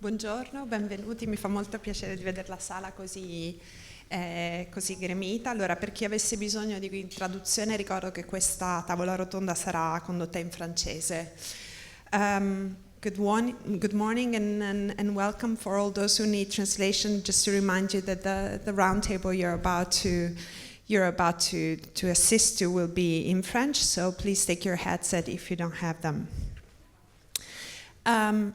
Buongiorno, benvenuti, mi fa molto piacere di vedere la sala così gremita. Allora, per chi avesse bisogno di traduzione, ricordo che questa tavola rotonda sarà condotta in francese. Good morning and welcome for all those who need translation. Just to remind you that the round table you're about to assist to will be in French, so please take your headset if you don't have them.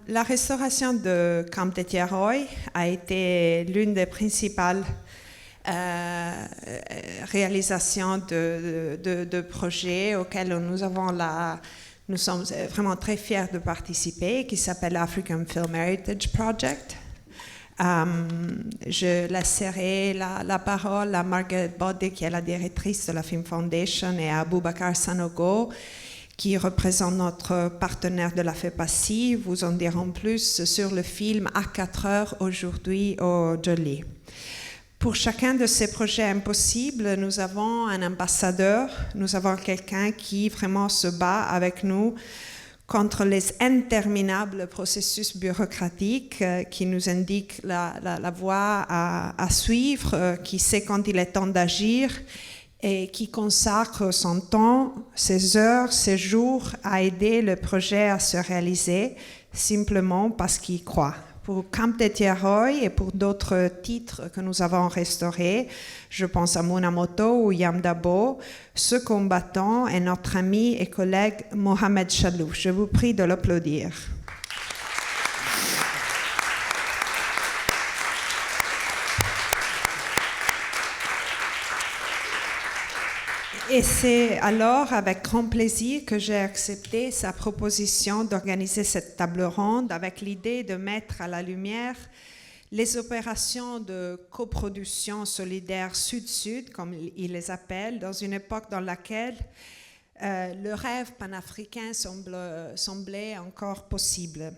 La restauration de Camp de Thiaroye a été l'une des principales réalisations de projets auxquels nous sommes vraiment très fiers de participer, qui s'appelle African Film Heritage Project. Je laisserai la parole à Margaret Bodde, qui est la directrice de la Film Foundation, et à Boubacar Sanogo, qui représente notre partenaire de la FEPACI, vous en diront plus sur le film à 4 heures aujourd'hui au Jolie. Pour chacun de ces projets impossibles, nous avons un ambassadeur, nous avons quelqu'un qui vraiment se bat avec nous contre les interminables processus bureaucratiques qui nous indiquent la voie à suivre, qui sait quand il est temps d'agir, et qui consacre son temps, ses heures, ses jours à aider le projet à se réaliser simplement parce qu'il croit. Pour Camp de Thiaroye et pour d'autres titres que nous avons restaurés, je pense à Munamoto ou Yamdabo, ce combattant est notre ami et collègue Mohamed Chalou. Je vous prie de l'applaudir. Et c'est alors avec grand plaisir que j'ai accepté sa proposition d'organiser cette table ronde avec l'idée de mettre à la lumière les opérations de coproduction solidaire Sud-Sud, comme il les appelle, dans une époque dans laquelle le rêve panafricain semblait encore possible.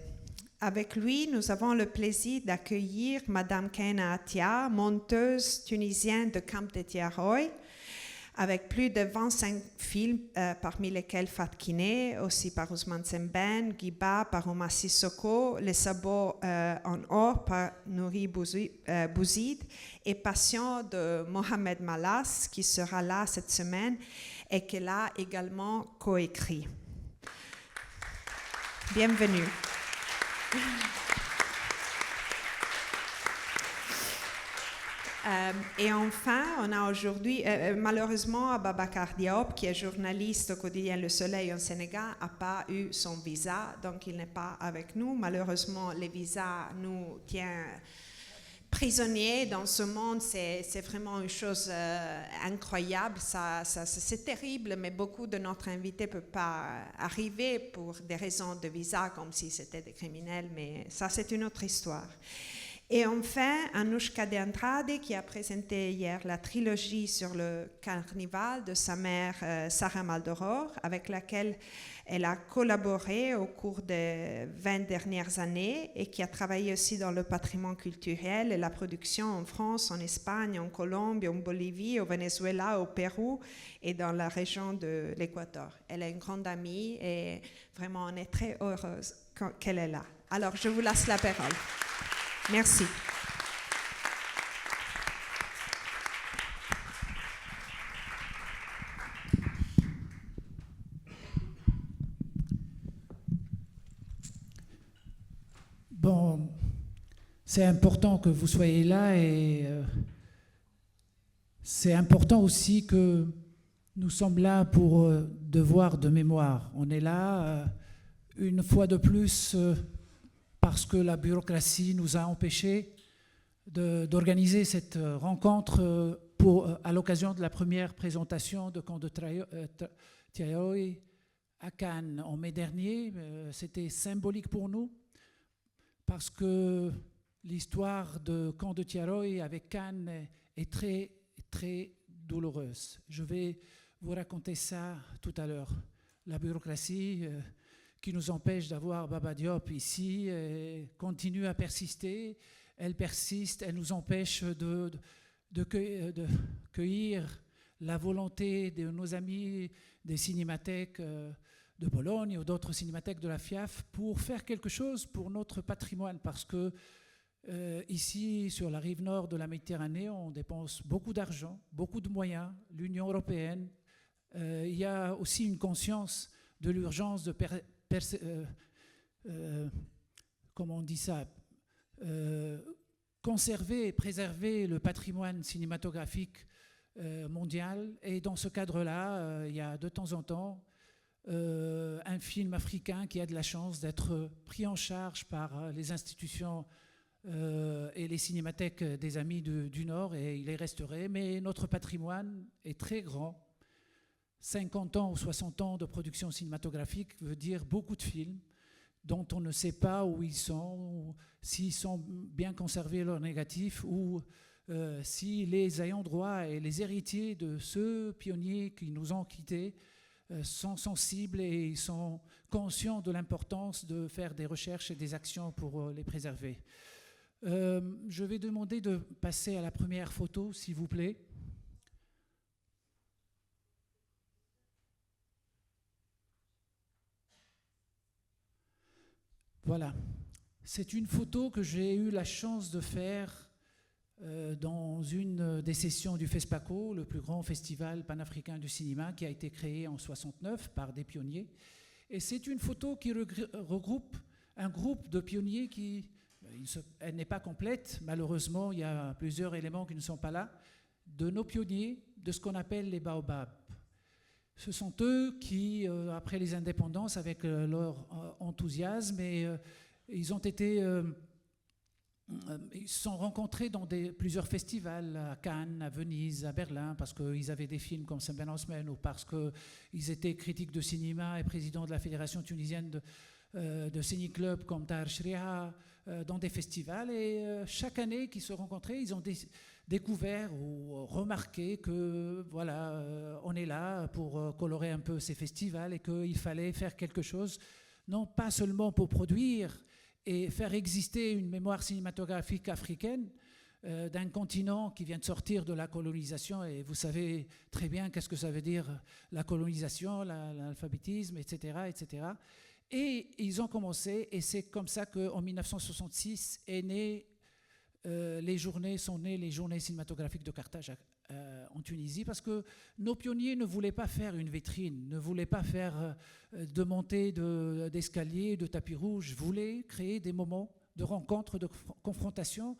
Avec lui, nous avons le plaisir d'accueillir Madame Keina Atia, monteuse tunisienne de Camp de Thiaroye, avec plus de 25 films, parmi lesquels Fatkine, aussi par Ousmane Sembène, Guiba par Oumar Sissoko, Les sabots en or par Nouri Bouzid et Passion de Mohamed Malas, qui sera là cette semaine et qu'elle a également coécrit. Bienvenue. Et enfin, on a aujourd'hui, malheureusement, Ababacar Diop, qui est journaliste au quotidien Le Soleil au Sénégal, n'a pas eu son visa, donc il n'est pas avec nous. Malheureusement, les visas nous tiennent prisonniers dans ce monde. C'est vraiment une chose incroyable. C'est terrible, mais beaucoup de notre invités ne peuvent pas arriver pour des raisons de visa, comme si c'était des criminels, mais ça, c'est une autre histoire. Et enfin, Anouchka de Andrade, qui a présenté hier la trilogie sur le carnaval de sa mère Sarah Maldoror, avec laquelle elle a collaboré au cours des 20 dernières années et qui a travaillé aussi dans le patrimoine culturel et la production en France, en Espagne, en Colombie, en Bolivie, au Venezuela, au Pérou et dans la région de l'Équateur. Elle est une grande amie et vraiment on est très heureuse qu'elle est là. Alors, je vous laisse la parole. Merci. Bon, c'est important que vous soyez là et c'est important aussi que nous sommes là pour devoir de mémoire. On est là une fois de plus parce que la bureaucratie nous a empêchés d'organiser cette rencontre à l'occasion de la première présentation de Camp de Thiaroye à Cannes en mai dernier. C'était symbolique pour nous parce que l'histoire de Camp de Thiaroye avec Cannes est très, très douloureuse. Je vais vous raconter ça tout à l'heure. La bureaucratie qui nous empêche d'avoir Baba Diop ici continue à persister. Elle persiste, elle nous empêche de cueillir la volonté de nos amis des cinémathèques de Pologne ou d'autres cinémathèques de la FIAF pour faire quelque chose pour notre patrimoine, parce que ici, sur la rive nord de la Méditerranée, on dépense beaucoup d'argent, beaucoup de moyens, l'Union européenne. Il y a aussi une conscience de l'urgence de comment on dit ça, conserver et préserver le patrimoine cinématographique mondial. Et dans ce cadre-là, il y a de temps en temps un film africain qui a de la chance d'être pris en charge par les institutions et les cinémathèques des amis du Nord, et il est restauré. Mais notre patrimoine est très grand. 50 ans ou 60 ans de production cinématographique veut dire beaucoup de films dont on ne sait pas où ils sont, s'ils sont bien conservés leurs négatifs, ou si les ayants droit et les héritiers de ceux pionniers qui nous ont quittés sont sensibles et ils sont conscients de l'importance de faire des recherches et des actions pour les préserver. Je vais demander de passer à la première photo, s'il vous plaît. Voilà. C'est une photo que j'ai eu la chance de faire dans une des sessions du FESPACO, le plus grand festival panafricain du cinéma, qui a été créé en 1969 par des pionniers. Et c'est une photo qui regroupe un groupe de pionniers qui... Elle n'est pas complète, malheureusement, il y a plusieurs éléments qui ne sont pas là, de nos pionniers, de ce qu'on appelle les baobabs. Ce sont eux qui, après les indépendances, avec leur enthousiasme, ils ont été... ils se sont rencontrés dans plusieurs festivals, à Cannes, à Venise, à Berlin, parce qu'ils avaient des films comme Saint Ben Osman, ou parce qu'ils étaient critiques de cinéma et présidents de la Fédération tunisienne de ciné-clubs comme Tahar Shriha, dans des festivals. Et chaque année qu'ils se rencontraient, ils ont découvert ou remarqué que voilà, on est là pour colorer un peu ces festivals et qu'il fallait faire quelque chose, non pas seulement pour produire et faire exister une mémoire cinématographique africaine d'un continent qui vient de sortir de la colonisation, et vous savez très bien qu'est-ce que ça veut dire la colonisation, l'alphabétisme, etc., etc. Et ils ont commencé, et c'est comme ça qu'en 1966 sont nées les journées cinématographiques de Carthage en Tunisie, parce que nos pionniers ne voulaient pas faire une vitrine, ne voulaient pas faire de montée d'escalier, de tapis rouge, voulaient créer des moments de rencontre, de confrontation,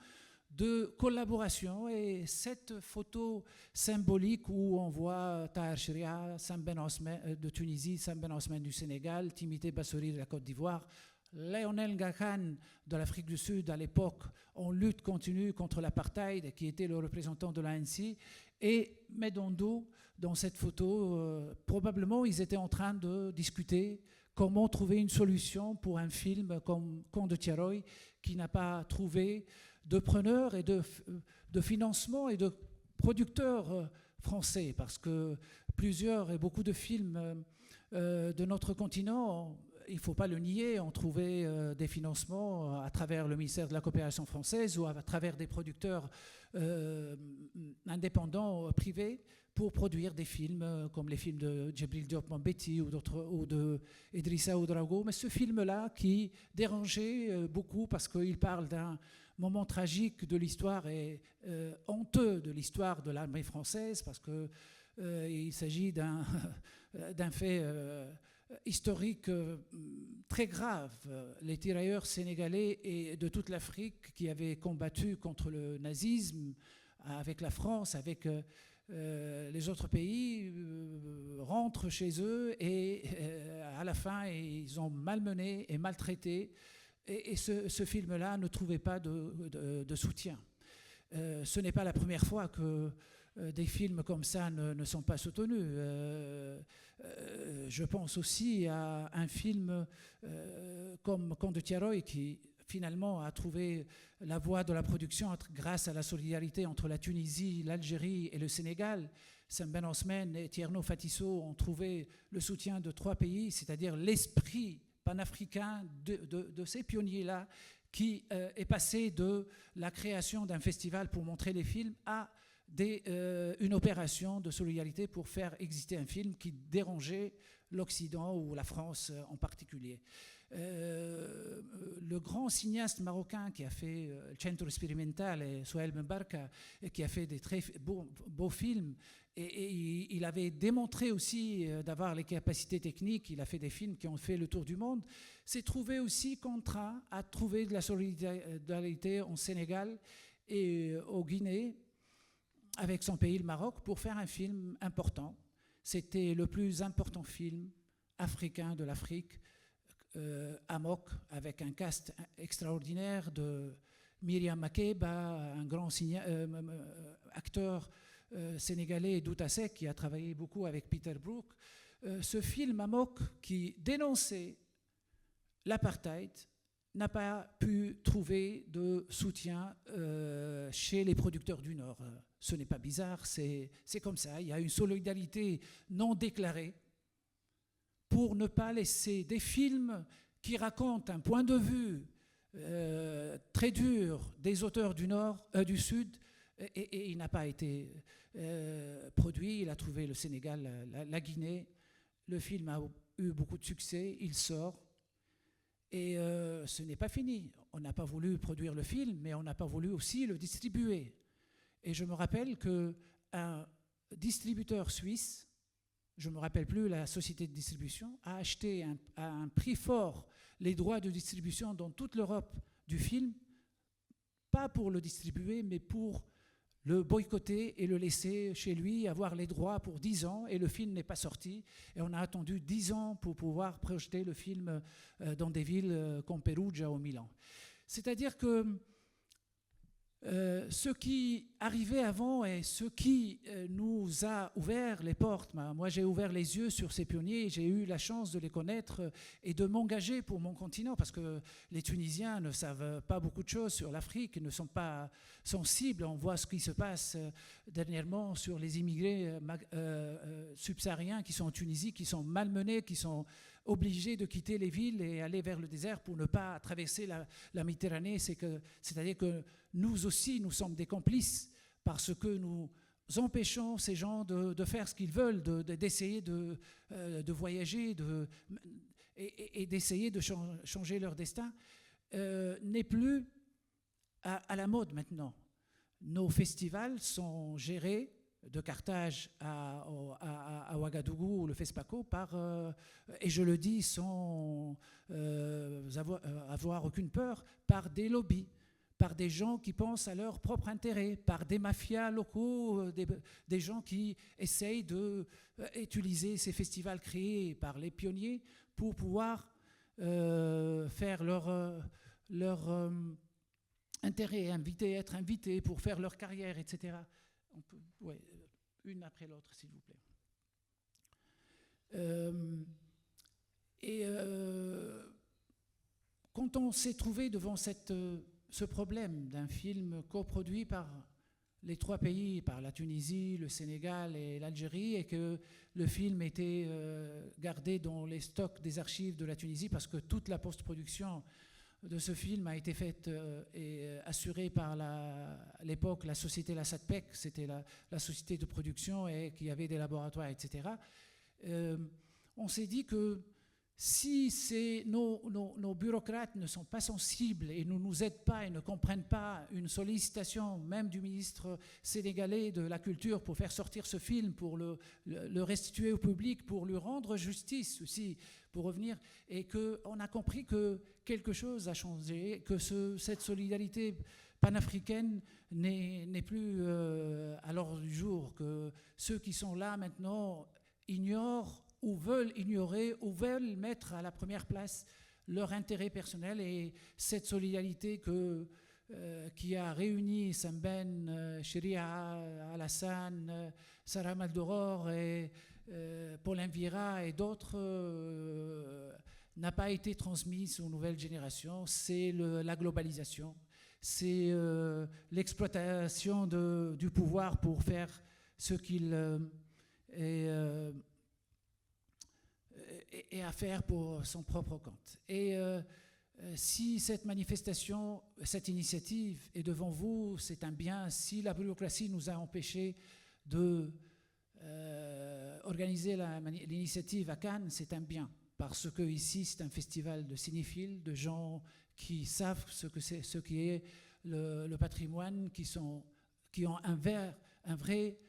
de collaboration. Et cette photo symbolique où on voit Tahar Shriha, Saint Ben Osman de Tunisie, Saint Ben Osman du Sénégal, Timothée Bassori de la Côte d'Ivoire, Léonel Gahan de l'Afrique du Sud à l'époque en lutte continue contre l'apartheid, qui était le représentant de l'ANC, et Medondo dans cette photo, probablement ils étaient en train de discuter comment trouver une solution pour un film comme Comte de Tiaroy, qui n'a pas trouvé de preneurs et de financement et de producteurs français, parce que plusieurs et beaucoup de films de notre continent, il ne faut pas le nier, ont trouvé des financements à travers le ministère de la Coopération française ou à travers des producteurs indépendants privés pour produire des films comme les films de Djibril Diop Mambéty ou de Idrissa Ouedraogo. Mais ce film-là qui dérangeait beaucoup parce qu'il parle d'un moment tragique de l'histoire et honteux de l'histoire de l'armée française, parce qu'il s'agit d'un fait historique très grave. Les tirailleurs sénégalais et de toute l'Afrique qui avaient combattu contre le nazisme avec la France, avec les autres pays, rentrent chez eux et à la fin ils ont malmené et maltraité, et ce film-là ne trouvait pas de soutien. Ce n'est pas la première fois que des films comme ça ne sont pas soutenus. Je pense aussi à un film comme Comte de Tiaroy, qui finalement a trouvé la voie de la production grâce à la solidarité entre la Tunisie, l'Algérie et le Sénégal. Saint Ben Osman et Tierno Fatisso ont trouvé le soutien de 3 pays, c'est-à-dire l'esprit panafricain de ces pionniers-là, qui est passé de la création d'un festival pour montrer les films à une opération de solidarité pour faire exister un film qui dérangeait l'Occident ou la France en particulier. Le grand cinéaste marocain qui a fait Centro Sperimentale, Souhail Mbarka, qui a fait des très beaux films, et il avait démontré aussi d'avoir les capacités techniques, il a fait des films qui ont fait le tour du monde, s'est trouvé aussi contraint à trouver de la solidarité en Sénégal et au Guinée, avec son pays, le Maroc, pour faire un film important. C'était le plus important film africain de l'Afrique, Amok, avec un cast extraordinaire de Myriam Makeba, un grand acteur sénégalais, Douta Seck, qui a travaillé beaucoup avec Peter Brook. Ce film Amok, qui dénonçait l'apartheid, n'a pas pu trouver de soutien chez les producteurs du Nord. Ce n'est pas bizarre, c'est comme ça. Il y a une solidarité non déclarée pour ne pas laisser des films qui racontent un point de vue très dur des auteurs du Sud, et il n'a pas été produit. Il a trouvé le Sénégal, la Guinée. Le film a eu beaucoup de succès, il sort. Et ce n'est pas fini. On n'a pas voulu produire le film, mais on n'a pas voulu aussi le distribuer. Et je me rappelle qu'un distributeur suisse, je ne me rappelle plus la société de distribution, a acheté à un prix fort les droits de distribution dans toute l'Europe du film, pas pour le distribuer, mais pour le boycotter et le laisser chez lui, avoir les droits pour 10 ans, et le film n'est pas sorti. Et on a attendu 10 ans pour pouvoir projeter le film dans des villes comme Perugia ou Milan. C'est-à-dire que ce qui arrivait avant et ce qui nous a ouvert les portes, moi j'ai ouvert les yeux sur ces pionniers, j'ai eu la chance de les connaître et de m'engager pour mon continent, parce que les Tunisiens ne savent pas beaucoup de choses sur l'Afrique, ils ne sont pas sensibles. On voit ce qui se passe dernièrement sur les immigrés subsahariens qui sont en Tunisie, qui sont malmenés, qui sont obligés de quitter les villes et aller vers le désert pour ne pas traverser la Méditerranée. C'est-à-dire que nous aussi, nous sommes des complices parce que nous empêchons ces gens de faire ce qu'ils veulent, d'essayer de voyager et d'essayer de changer leur destin, n'est plus à la mode maintenant. Nos festivals sont gérés de Carthage à Ouagadougou, le FESPACO, et je le dis sans avoir aucune peur, par des lobbies, par des gens qui pensent à leur propre intérêt, par des mafias locaux, des gens qui essayent d'utiliser ces festivals créés par les pionniers pour pouvoir faire leur intérêt, être invités pour faire leur carrière, etc. Ouais, une après l'autre, s'il vous plaît. Quand on s'est trouvé devant ce problème d'un film coproduit par les 3 pays, par la Tunisie, le Sénégal et l'Algérie, et que le film était gardé dans les stocks des archives de la Tunisie, parce que toute la post-production de ce film a été faite et assurée par à l'époque la société La Satpec, c'était la société de production, et qui avait des laboratoires, etc. On s'est dit que si nos bureaucrates ne sont pas sensibles et ne nous aident pas et ne comprennent pas une sollicitation même du ministre sénégalais de la Culture pour faire sortir ce film, pour le restituer au public, pour lui rendre justice aussi, pour revenir, et qu'on a compris que quelque chose a changé, que cette solidarité panafricaine n'est plus à l'ordre du jour, que ceux qui sont là maintenant ignorent ou veulent ignorer ou veulent mettre à la première place leur intérêt personnel, et cette solidarité qui a réuni Samben, Cheria Alassane, Sarah Maldoror et Paulin Vieira et d'autres n'a pas été transmise aux nouvelles générations. C'est la globalisation, c'est l'exploitation du pouvoir pour faire ce qu'il et à faire pour son propre compte. Et Si cette manifestation, cette initiative est devant vous, c'est un bien. Si la bureaucratie nous a empêchés de organiser l'initiative à Cannes, c'est un bien. Parce que ici, c'est un festival de cinéphiles, de gens qui savent ce qui est le patrimoine, qui ont un vrai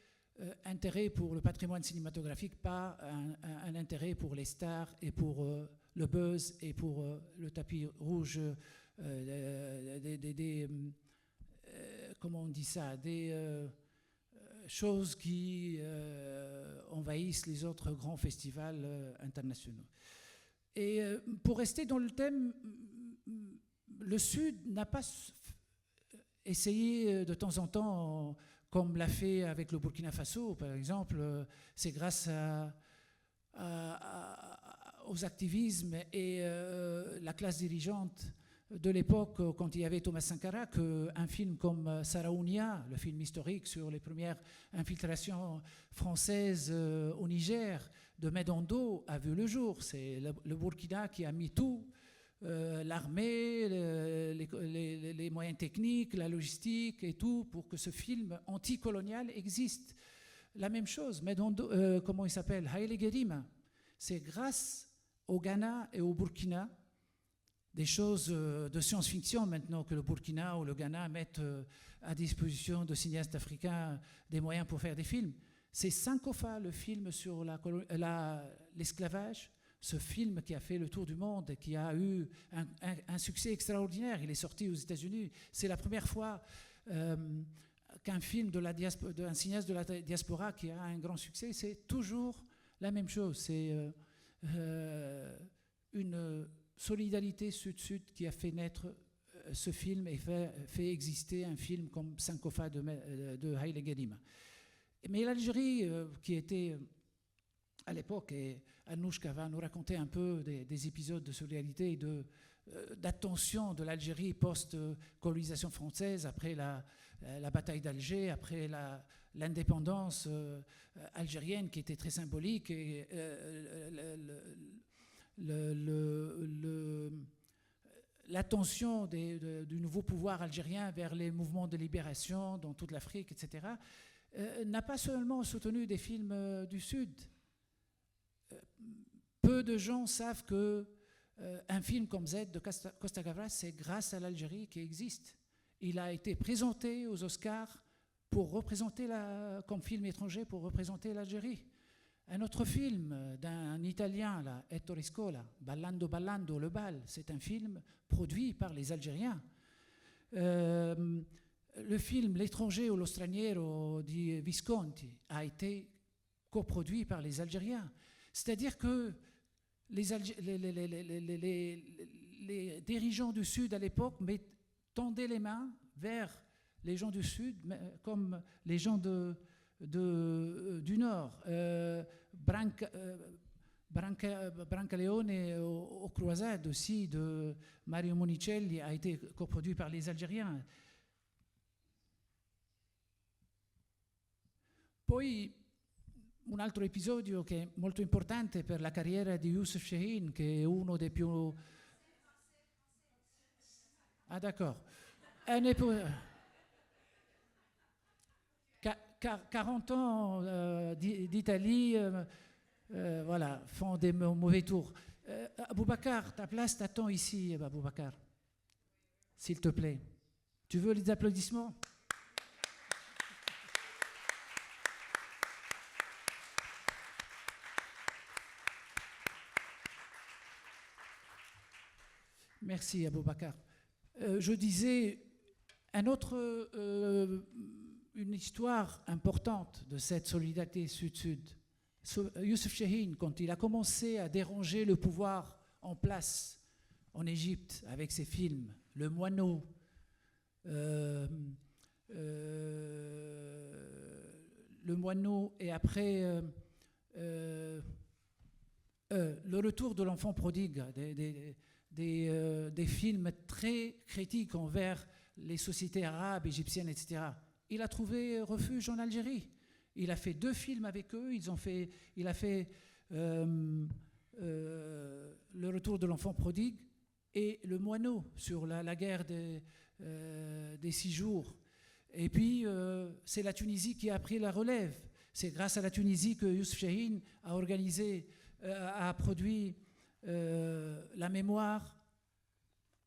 intérêt pour le patrimoine cinématographique, pas un intérêt pour les stars et pour le buzz et pour le tapis rouge, comment on dit ça, des choses qui envahissent les autres grands festivals internationaux. Et pour rester dans le thème, le Sud n'a pas essayé de temps en temps, comme l'a fait avec le Burkina Faso, par exemple. C'est grâce aux activismes et la classe dirigeante de l'époque, quand il y avait Thomas Sankara, qu'un film comme Saraounia, le film historique sur les premières infiltrations françaises au Niger, de Medando, a vu le jour. C'est le Burkina qui a mis tout, l'armée, les moyens techniques, la logistique et tout, pour que ce film anticolonial existe. La même chose, Medando, comment il s'appelle, Haile Gerima. C'est grâce au Ghana et au Burkina, des choses de science-fiction maintenant que le Burkina ou le Ghana mettent à disposition de cinéastes africains des moyens pour faire des films. C'est Sankofa, le film sur l'esclavage, ce film qui a fait le tour du monde et qui a eu un succès extraordinaire. Il est sorti aux États-Unis. C'est la première fois qu'un film d'un cinéaste de la diaspora qui a un grand succès. C'est toujours la même chose. C'est une solidarité sud-sud qui a fait naître ce film et fait exister un film comme Sankofa de Haile Gerima. Mais l'Algérie, qui était à l'époque, et Anouchka va nous raconter un peu des épisodes de solidarité et d'attention de l'Algérie post-colonisation française, après la bataille d'Alger, après l'indépendance algérienne qui était très symbolique, et l'attention du nouveau pouvoir algérien vers les mouvements de libération dans toute l'Afrique, etc., n'a pas seulement soutenu des films du Sud. Peu de gens savent qu'un film comme Z de Costa Gavras, c'est grâce à l'Algérie qui existe. Il a été présenté aux Oscars comme film étranger pour représenter l'Algérie. Un autre film d'un Italien, là, Ettore Scola, Ballando Ballando, Le Bal, c'est un film produit par les Algériens. Le film L'étranger ou Lo straniero di Visconti a été coproduit par les Algériens. C'est-à-dire que les dirigeants du Sud à l'époque tendaient les mains vers les gens du Sud comme les gens du Nord. Brancaleone aux croisades aussi de Mario Monicelli a été coproduit par les Algériens. Poi un altro episodio che è molto importante per la carriera di Youssef Chahine, che è uno dei più... Ah d'accord. 40 ans d'Italie, voilà, font des mauvais tours. Aboubacar, ta place t'attend ici, Aboubacar. S'il te plaît. Tu veux les applaudissements ? Merci, Aboubacar. Je disais, une histoire importante de cette solidarité sud-sud. Youssef Chahine, quand il a commencé à déranger le pouvoir en place en Égypte avec ses films, Le Moineau, et après Le Retour de l'enfant prodigue, des films très critiques envers les sociétés arabes, égyptiennes, etc. Il a trouvé refuge en Algérie. Il a fait 2 films avec eux. Il a fait Le Retour de l'enfant prodigue et Le Moineau sur la guerre des 6 jours. Et puis, c'est la Tunisie qui a pris la relève. C'est grâce à la Tunisie que Youssef Chahine a a produit La Mémoire,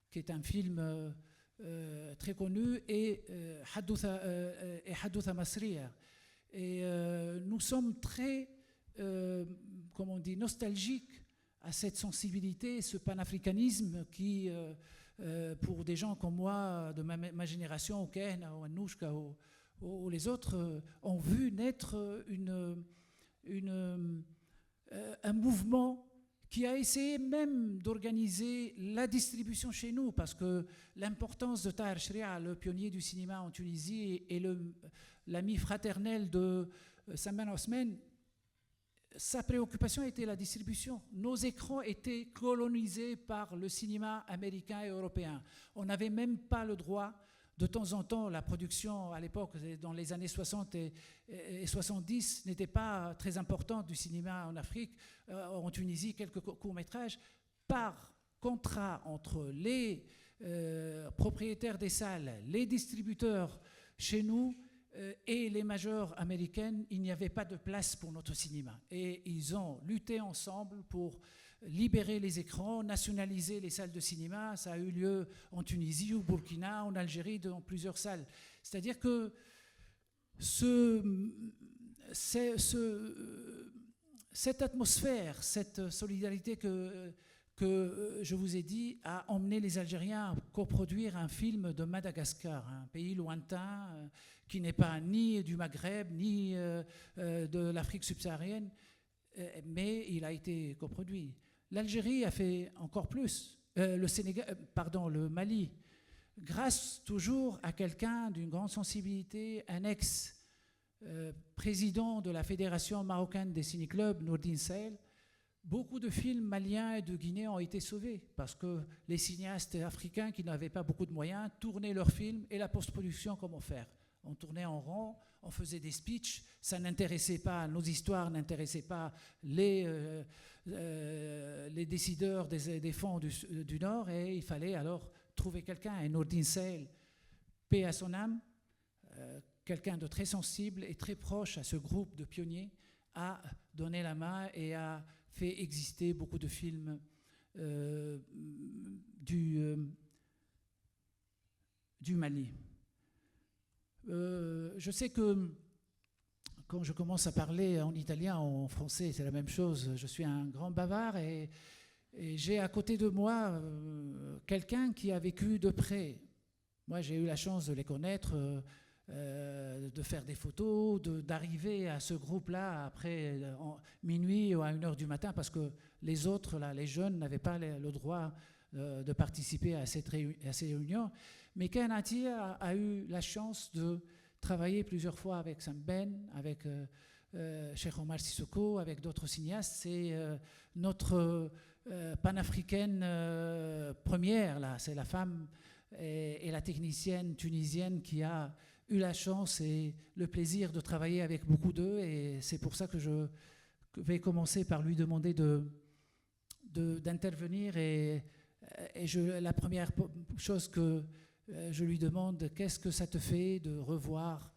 qui est un film très connu, et Hadoutha Masriya. Et nous sommes très, comment on dit, nostalgiques à cette sensibilité, ce panafricanisme qui, pour des gens comme moi, de ma génération, ou Ken, ou Anouchka, ou les autres, ont vu naître un mouvement qui a essayé même d'organiser la distribution chez nous, parce que l'importance de Tahar Shria, le pionnier du cinéma en Tunisie, et l'ami fraternel de Salman Osman, sa préoccupation était la distribution. Nos écrans étaient colonisés par le cinéma américain et européen. On n'avait même pas le droit, de temps en temps, la production à l'époque, dans les années 60 et 70, n'était pas très importante du cinéma en Afrique, en Tunisie, quelques courts-métrages. Par contrat entre les propriétaires des salles, les distributeurs chez nous, et les majors américaines, il n'y avait pas de place pour notre cinéma. Et ils ont lutté ensemble pour libérer les écrans, nationaliser les salles de cinéma. Ça a eu lieu en Tunisie, au Burkina, en Algérie, dans plusieurs salles. C'est-à-dire que cette atmosphère, cette solidarité que je vous ai dit, a emmené les Algériens à coproduire un film de Madagascar, un pays lointain qui n'est pas ni du Maghreb, ni de l'Afrique subsaharienne, mais il a été coproduit. L'Algérie a fait encore plus, le Mali, grâce toujours à quelqu'un d'une grande sensibilité, un ex-président de la Fédération marocaine des ciné-clubs, Nourdine Sahel. Beaucoup de films maliens et de Guinée ont été sauvés parce que les cinéastes africains qui n'avaient pas beaucoup de moyens tournaient leurs films et la post-production, comment faire? On tournait en rond, on faisait des speeches, ça n'intéressait pas, nos histoires n'intéressaient pas les décideurs des fonds du Nord, et il fallait alors trouver quelqu'un. Et Nourdine Sahel, paix à son âme, quelqu'un de très sensible et très proche à ce groupe de pionniers, a donné la main et a fait exister beaucoup de films du Mali. Je sais que quand je commence à parler en italien, en français, c'est la même chose. Je suis un grand bavard et j'ai à côté de moi quelqu'un qui a vécu de près. Moi, j'ai eu la chance de les connaître, de faire des photos, d'arriver à ce groupe-là après minuit ou à 1h du matin, parce que les autres, là, les jeunes, n'avaient pas le droit de participer à ces réunions. Mais Ken Attia a eu la chance de travailler plusieurs fois avec Sam Ben, avec Cheikh Omar Sissoko, avec d'autres cinéastes. C'est notre panafricaine première, là. C'est la femme et la technicienne tunisienne qui a eu la chance et le plaisir de travailler avec beaucoup d'eux. Et c'est pour ça que je vais commencer par lui demander d'intervenir. Et la première chose que je lui demande, qu'est-ce que ça te fait de revoir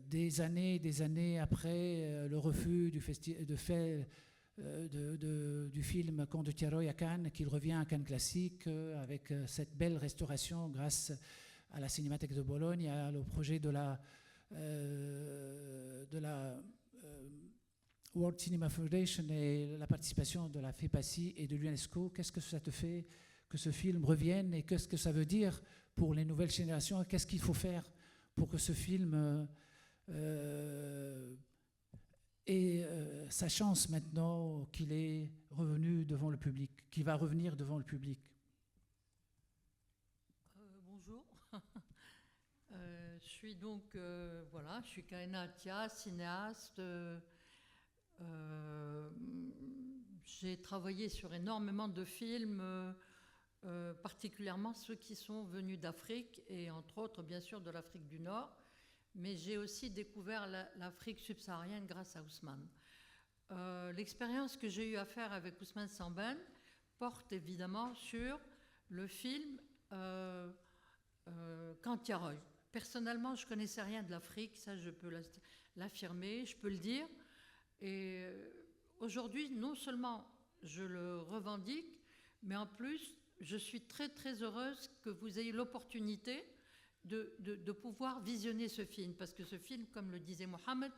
des années après le refus du film Conte de Tiaroy à Cannes, qu'il revient à Cannes classique avec cette belle restauration grâce à la Cinémathèque de Bologne, à le projet de la World Cinema Foundation et la participation de la FEPACI et de l'UNESCO. Qu'est-ce que ça te fait que ce film revienne et qu'est-ce que ça veut dire pour les nouvelles générations? Qu'est-ce qu'il faut faire pour que ce film ait sa chance maintenant qu'il est revenu devant le public, qu'il va revenir devant le public? Bonjour. Je suis donc, je suis Kaena Attia, cinéaste. J'ai travaillé sur énormément de films, particulièrement ceux qui sont venus d'Afrique et entre autres bien sûr de l'Afrique du Nord, mais j'ai aussi découvert l'Afrique subsaharienne grâce à Ousmane. L'expérience que j'ai eu à faire avec Ousmane Sembène porte évidemment sur le film Kantiaroy. Personnellement, je ne connaissais rien de l'Afrique, ça je peux l'affirmer, je peux le dire. Et aujourd'hui, non seulement je le revendique, mais en plus, je suis très très heureuse que vous ayez l'opportunité de pouvoir visionner ce film. Parce que ce film, comme le disait Mohamed,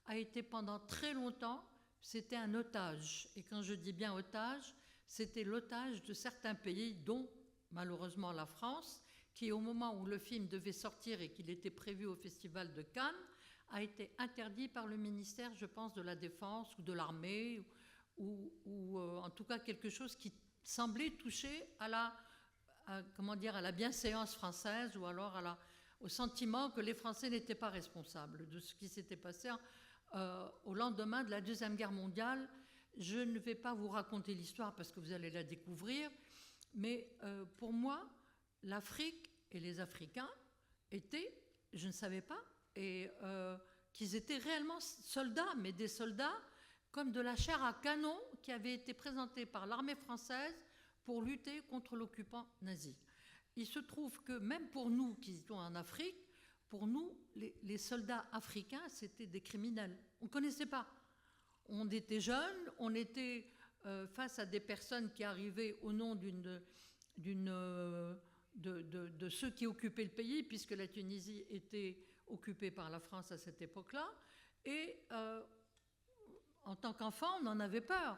a été pendant très longtemps, c'était un otage. Et quand je dis bien otage, c'était l'otage de certains pays, dont malheureusement la France, qui au moment où le film devait sortir et qu'il était prévu au Festival de Cannes, a été interdit par le ministère, je pense, de la Défense ou de l'Armée, ou en tout cas quelque chose qui semblait toucher à la bienséance française, ou alors au sentiment que les Français n'étaient pas responsables de ce qui s'était passé au lendemain de la Deuxième Guerre mondiale. Je ne vais pas vous raconter l'histoire parce que vous allez la découvrir, mais pour moi, l'Afrique et les Africains étaient, je ne savais pas, et qu'ils étaient réellement soldats, mais des soldats comme de la chair à canon qui avait été présentée par l'armée française pour lutter contre l'occupant nazi. Il se trouve que même pour nous qui étions en Afrique, pour nous, les soldats africains, c'était des criminels. On ne connaissait pas. On était jeunes, on était face à des personnes qui arrivaient au nom de ceux qui occupaient le pays, puisque la Tunisie était occupée par la France à cette époque-là. Et en tant qu'enfant, on en avait peur.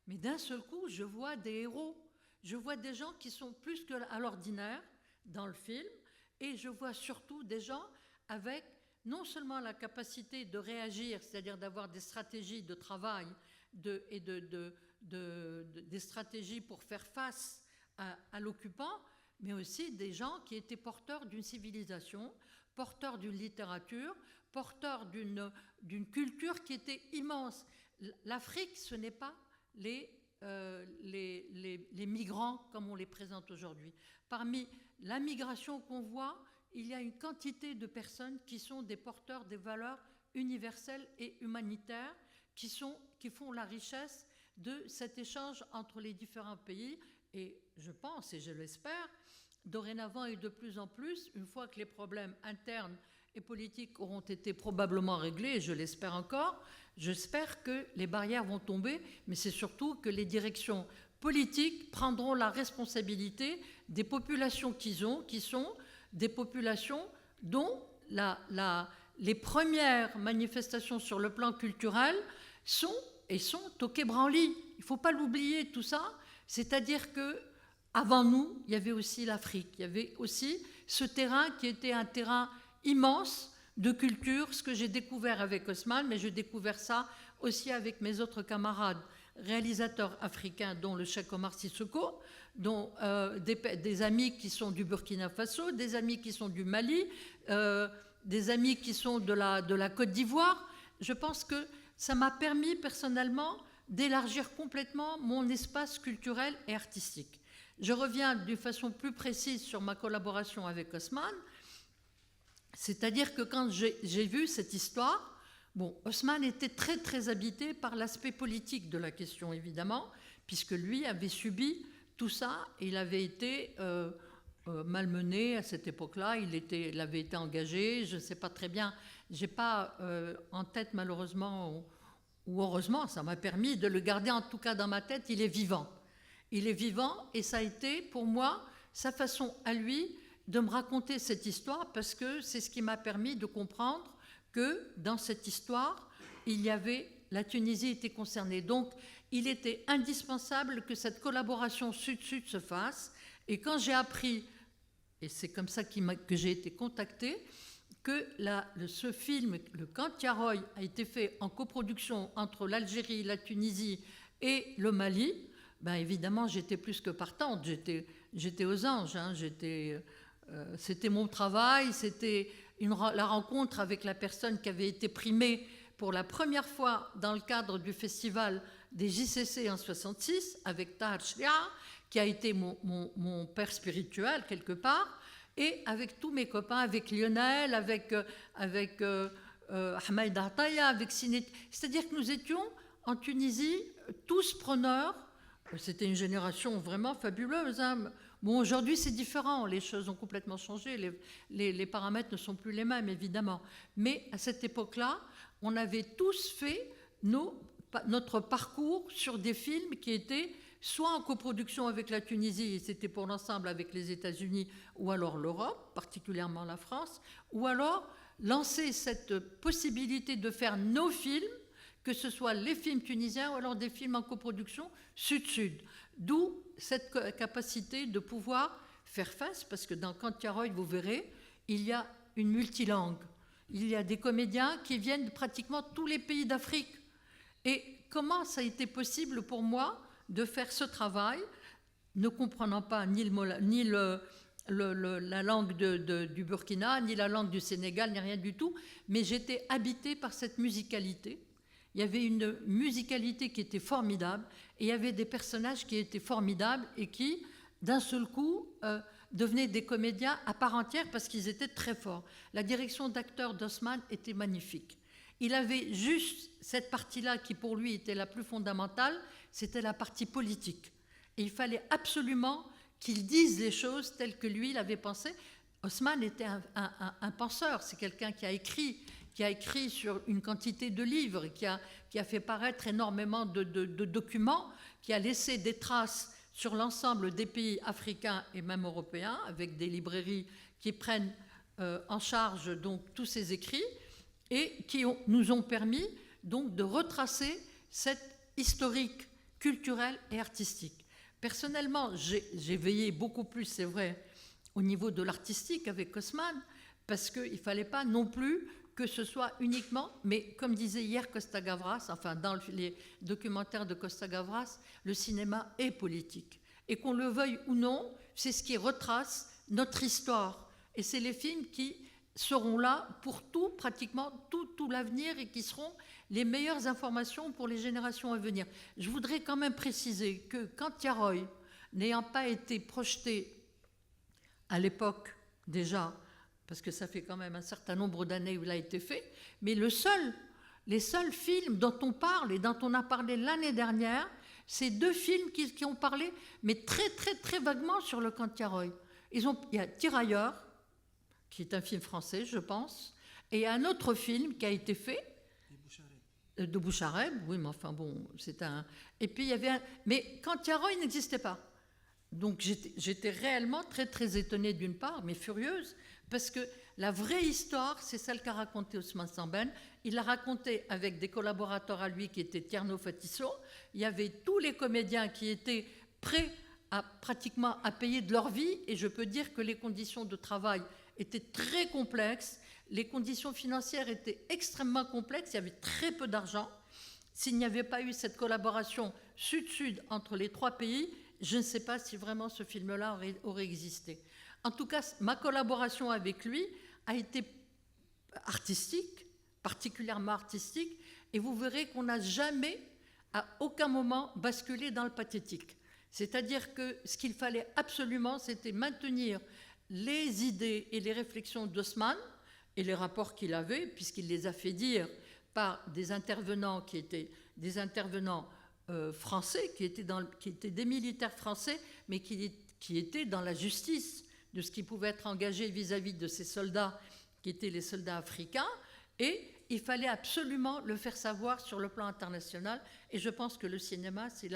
Mais d'un seul coup, je vois des héros. Je vois des gens qui sont plus qu'à l'ordinaire dans le film. Et je vois surtout des gens avec non seulement la capacité de réagir, c'est-à-dire d'avoir des stratégies de travail des stratégies pour faire face à l'occupant, mais aussi des gens qui étaient porteurs d'une civilisation, porteurs d'une littérature, porteurs d'une culture qui était immense. L'Afrique, ce n'est pas les migrants comme on les présente aujourd'hui. Parmi la migration qu'on voit, il y a une quantité de personnes qui sont des porteurs des valeurs universelles et humanitaires qui font la richesse de cet échange entre les différents pays. Et je pense, et je l'espère, dorénavant et de plus en plus, une fois que les problèmes internes et politiques auront été probablement réglés, et je l'espère encore, j'espère que les barrières vont tomber, mais c'est surtout que les directions politiques prendront la responsabilité des populations qui sont des populations dont les premières manifestations sur le plan culturel sont au Quai Branly. Il ne faut pas l'oublier, tout ça. C'est-à-dire que avant nous, il y avait aussi l'Afrique. Il y avait aussi ce terrain qui était un terrain immense de culture, ce que j'ai découvert avec Osman, mais j'ai découvert ça aussi avec mes autres camarades réalisateurs africains, dont le Cheikh Omar Sissoko, dont des amis qui sont du Burkina Faso, des amis qui sont du Mali, des amis qui sont de la Côte d'Ivoire. Je pense que ça m'a permis personnellement d'élargir complètement mon espace culturel et artistique. Je reviens d'une façon plus précise sur ma collaboration avec Osman, c'est-à-dire que quand j'ai vu cette histoire, Osman était très très habité par l'aspect politique de la question, évidemment, puisque lui avait subi tout ça, il avait été malmené à cette époque-là, il avait été engagé, je ne sais pas très bien, je n'ai pas en tête malheureusement, ou heureusement, ça m'a permis de le garder en tout cas dans ma tête, il est vivant. Il est vivant et ça a été pour moi sa façon à lui de me raconter cette histoire, parce que c'est ce qui m'a permis de comprendre que dans cette histoire, la Tunisie était concernée. Donc, il était indispensable que cette collaboration sud-sud se fasse. Et quand j'ai appris, et c'est comme ça que j'ai été contactée, que ce film, le Kantiaroy, a été fait en coproduction entre l'Algérie, la Tunisie et le Mali, évidemment, j'étais plus que partante. J'étais aux anges. C'était mon travail, c'était la rencontre avec la personne qui avait été primée pour la première fois dans le cadre du festival des JCC en 1966, avec Tahar Shria, qui a été mon père spirituel quelque part, et avec tous mes copains, avec Lionel, avec Ahmed Ataya, avec Sinet. C'est-à-dire que nous étions en Tunisie tous preneurs. C'était une génération vraiment fabuleuse. Bon, aujourd'hui, c'est différent. Les choses ont complètement changé. Les paramètres ne sont plus les mêmes, évidemment. Mais à cette époque-là, on avait tous fait notre parcours sur des films qui étaient soit en coproduction avec la Tunisie, et c'était pour l'ensemble avec les États-Unis, ou alors l'Europe, particulièrement la France, ou alors lancer cette possibilité de faire nos films, que ce soit les films tunisiens ou alors des films en coproduction sud-sud. D'où cette capacité de pouvoir faire face, parce que dans Kantiaroy, vous verrez, il y a une multilangue. Il y a des comédiens qui viennent de pratiquement tous les pays d'Afrique. Et comment ça a été possible pour moi de faire ce travail, ne comprenant pas ni la langue du Burkina, ni la langue du Sénégal, ni rien du tout, mais j'étais habitée par cette musicalité. Il y avait une musicalité qui était formidable, et il y avait des personnages qui étaient formidables et qui, d'un seul coup, devenaient des comédiens à part entière parce qu'ils étaient très forts. La direction d'acteur d'Osman était magnifique. Il avait juste cette partie-là qui, pour lui, était la plus fondamentale, c'était la partie politique. Et il fallait absolument qu'il dise les choses telles que lui, il avait pensé. Osman était un penseur, c'est quelqu'un qui a écrit sur une quantité de livres, qui a fait paraître énormément de documents, qui a laissé des traces sur l'ensemble des pays africains et même européens, avec des librairies qui prennent en charge donc tous ces écrits, et qui nous ont permis donc de retracer cette historique culturelle et artistique. Personnellement, j'ai veillé beaucoup plus, c'est vrai, au niveau de l'artistique avec Osman, parce qu'il ne fallait pas non plus que ce soit uniquement, mais comme disait hier Costa Gavras, enfin dans les documentaires de Costa Gavras, le cinéma est politique. Et qu'on le veuille ou non, c'est ce qui retrace notre histoire. Et c'est les films qui seront là pour tout, pratiquement tout l'avenir, et qui seront les meilleures informations pour les générations à venir. Je voudrais quand même préciser que Kantiaroy, n'ayant pas été projeté à l'époque déjà, parce que ça fait quand même un certain nombre d'années où il a été fait, mais les seuls films dont on parle et dont on a parlé l'année dernière, c'est 2 films qui ont parlé, mais très très très vaguement sur le Kantiaroy. Il y a Tirailleurs, qui est un film français, je pense, et il y a un autre film qui a été fait, de Bouchareb, oui, mais enfin bon, c'est un... Et puis il y avait mais Kantiaroy n'existait pas. Donc j'étais réellement très très étonnée d'une part, mais furieuse, parce que la vraie histoire, c'est celle qu'a racontée Ousmane Sembène. Il l'a racontée avec des collaborateurs à lui qui étaient Tierno Fatisso. Il y avait tous les comédiens qui étaient prêts pratiquement à payer de leur vie, et je peux dire que les conditions de travail étaient très complexes, les conditions financières étaient extrêmement complexes, il y avait très peu d'argent. S'il n'y avait pas eu cette collaboration sud-sud entre les 3 pays, je ne sais pas si vraiment ce film-là aurait existé. En tout cas, ma collaboration avec lui a été artistique, particulièrement artistique, et vous verrez qu'on n'a jamais, à aucun moment, basculé dans le pathétique. C'est-à-dire que ce qu'il fallait absolument, c'était maintenir les idées et les réflexions d'Osman et les rapports qu'il avait, puisqu'il les a fait dire par des intervenants qui étaient des intervenants français, qui étaient des militaires français, mais qui étaient dans la justice de ce qui pouvait être engagé vis-à-vis de ces soldats qui étaient les soldats africains, et il fallait absolument le faire savoir sur le plan international, et je pense que le cinéma, c'est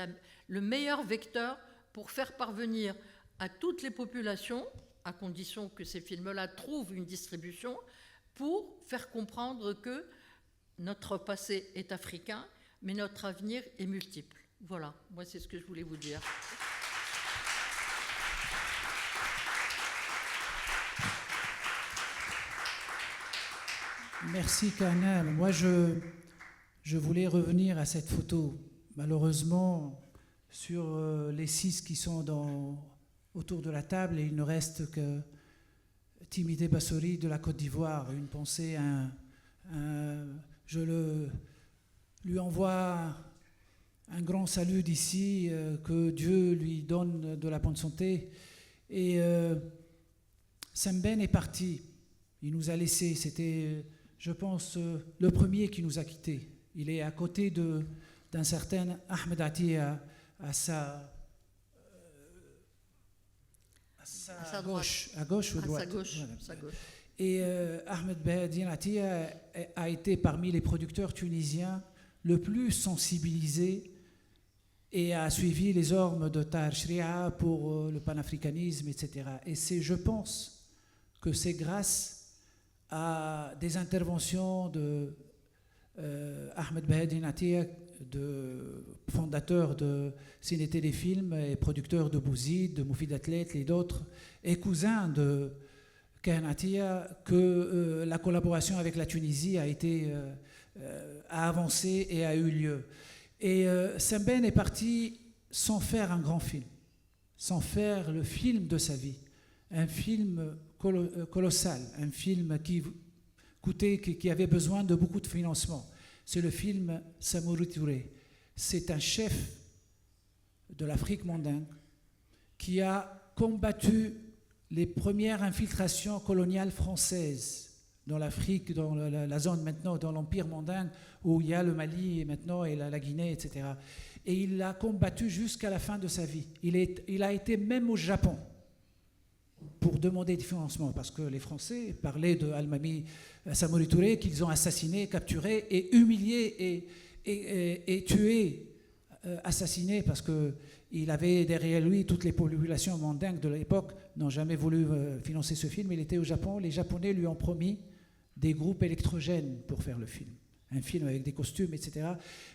le meilleur vecteur pour faire parvenir à toutes les populations, à condition que ces films-là trouvent une distribution, pour faire comprendre que notre passé est africain, mais notre avenir est multiple. Voilà, moi c'est ce que je voulais vous dire. Merci Kanal. Moi je voulais revenir à cette photo. Malheureusement, sur les 6 qui sont autour de la table, il ne reste que Timité Bassori de la Côte d'Ivoire. Une pensée, je lui envoie un grand salut d'ici, que Dieu lui donne de la bonne santé. Et Sembène est parti, il nous a laissés, c'était, je pense, le premier qui nous a quittés. Il est à côté d'un certain Ahmed Atiya à sa sa gauche, à gauche ou à droite. sa gauche, Voilà. sa gauche. Et Ahmed Bahedine Attia a été parmi les producteurs tunisiens le plus sensibilisé et a suivi les ormes de Tahar Shria pour le panafricanisme, etc. Et je pense que c'est grâce à des interventions de Ahmed Bahedine Attia, fondateur de Ciné Téléfilm et producteur de Bouzid, de Moufid Atlet et d'autres, et cousin de Kahen Attia, que la collaboration avec la Tunisie a avancé et a eu lieu. Et Sembène est parti sans faire un grand film, sans faire le film de sa vie, un film colossal, un film qui avait besoin de beaucoup de financement. C'est le film Samori Touré. C'est un chef de l'Afrique mandingue qui a combattu les premières infiltrations coloniales françaises dans l'Afrique, dans la zone maintenant, dans l'Empire mandingue, où il y a le Mali et maintenant et la Guinée, etc. Et il l'a combattu jusqu'à la fin de sa vie. Il a été même au Japon pour demander des financements, parce que les Français parlaient de Almami Samori Touré, qu'ils ont assassiné, capturé et humilié et tué, assassiné, parce qu'il avait derrière lui toutes les populations mandingues de l'époque n'ont jamais voulu financer ce film. Il était au Japon, les Japonais lui ont promis des groupes électrogènes pour faire le film, un film avec des costumes, etc.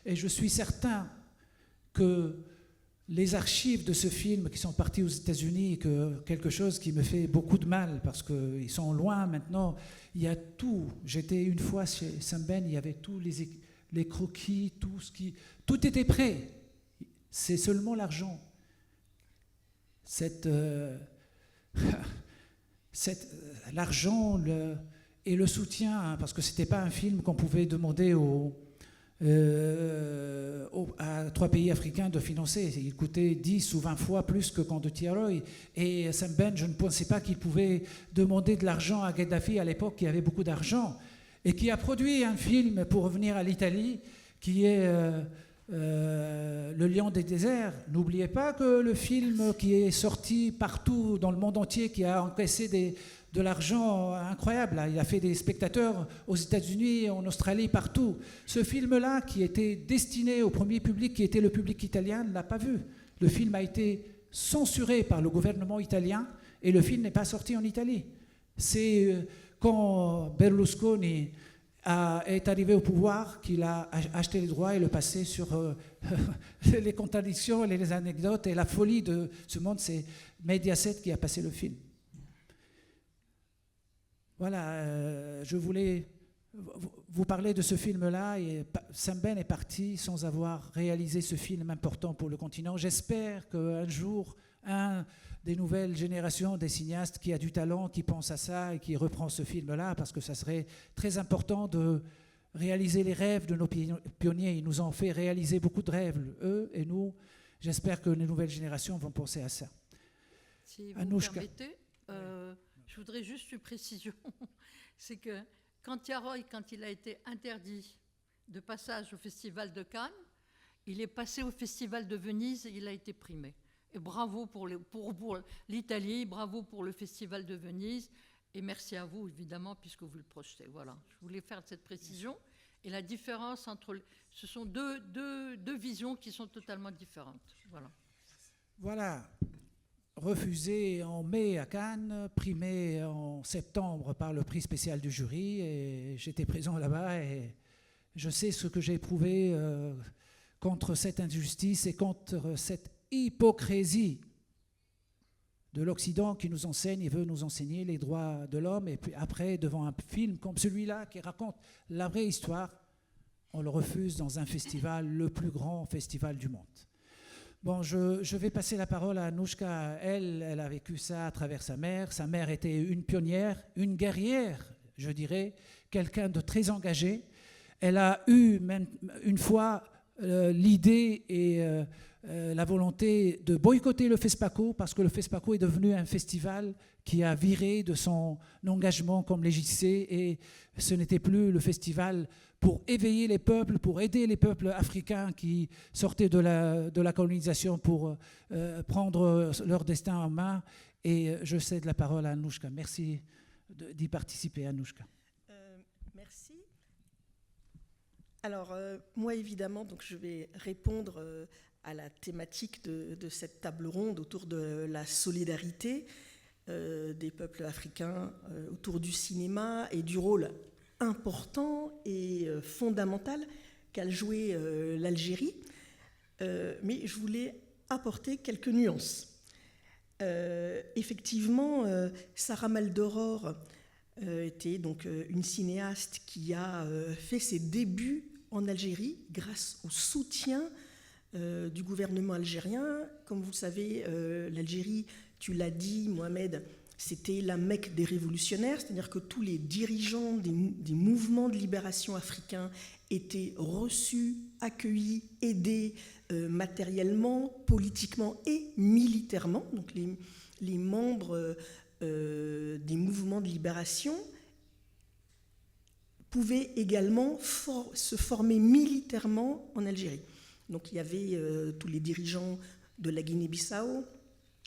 Et je suis certain que les archives de ce film qui sont parties aux États-Unis, quelque chose qui me fait beaucoup de mal parce qu'ils sont loin maintenant, il y a tout. J'étais une fois chez Sembène, il y avait tous les croquis, tout était prêt. C'est seulement l'argent. L'argent et le soutien, hein, parce que ce n'était pas un film qu'on pouvait demander à 3 pays africains de financer. Il coûtait 10 ou 20 fois plus que quand de Tiaroy. Et Sembène, je ne pensais pas qu'il pouvait demander de l'argent à Gheddafi à l'époque, qui avait beaucoup d'argent, et qui a produit un film pour revenir à l'Italie, qui est Le Lion des déserts. N'oubliez pas que le film qui est sorti partout dans le monde entier, qui a encaissé de l'argent incroyable, là. Il a fait des spectateurs aux États-Unis, en Australie, partout. Ce film-là, qui était destiné au premier public, qui était le public italien, ne l'a pas vu. Le film a été censuré par le gouvernement italien et le film n'est pas sorti en Italie. C'est quand Berlusconi est arrivé au pouvoir qu'il a acheté les droits et le passé sur les contradictions, les anecdotes et la folie de ce monde. C'est Mediaset qui a passé le film. Voilà, je voulais vous parler de ce film-là. Et Sembène est parti sans avoir réalisé ce film important pour le continent. J'espère qu'un jour, un des nouvelles générations des cinéastes qui a du talent, qui pense à ça et qui reprend ce film-là, parce que ça serait très important de réaliser les rêves de nos pionniers. Ils nous ont fait réaliser beaucoup de rêves, eux et nous. J'espère que les nouvelles générations vont penser à ça. Si vous me permettez, je voudrais juste une précision. C'est que quand Tiaroy, quand il a été interdit de passage au Festival de Cannes, il est passé au Festival de Venise et il a été primé. Et bravo pour l'Italie, bravo pour le Festival de Venise, et merci à vous, évidemment, puisque vous le projetez. Voilà, je voulais faire cette précision. Et la différence entre... Ce sont deux visions qui sont totalement différentes. Voilà. Voilà. Refusé en mai à Cannes, primé en septembre par le prix spécial du jury, et j'étais présent là-bas et je sais ce que j'ai éprouvé contre cette injustice et contre cette hypocrisie de l'Occident qui nous enseigne et veut nous enseigner les droits de l'homme, et puis après, devant un film comme celui-là qui raconte la vraie histoire, on le refuse dans un festival, le plus grand festival du monde. Bon, je vais passer la parole à Anouchka. Elle a vécu ça à travers sa mère. Sa mère était une pionnière, une guerrière, je dirais, quelqu'un de très engagé. Elle a eu même une fois l'idée et la volonté de boycotter le FESPACO, parce que le FESPACO est devenu un festival qui a viré de son engagement comme législé, et ce n'était plus le festival pour éveiller les peuples, pour aider les peuples africains qui sortaient de la colonisation pour prendre leur destin en main. Et je cède la parole à Anouchka. Merci d'y participer, Anouchka. Merci. Alors, moi, évidemment, donc, je vais répondre à la thématique de cette table ronde autour de la solidarité des peuples africains autour du cinéma et du rôle important et fondamental qu'a joué l'Algérie. Mais je voulais apporter quelques nuances. Effectivement, Sarah Maldoror était donc une cinéaste qui a fait ses débuts en Algérie grâce au soutien du gouvernement algérien. Comme vous le savez, l'Algérie, tu l'as dit, Mohamed, c'était la Mecque des révolutionnaires, c'est-à-dire que tous les dirigeants des mouvements de libération africains étaient reçus, accueillis, aidés matériellement, politiquement et militairement. Donc les membres des mouvements de libération pouvaient également se former militairement en Algérie. Donc il y avait tous les dirigeants de la Guinée-Bissau,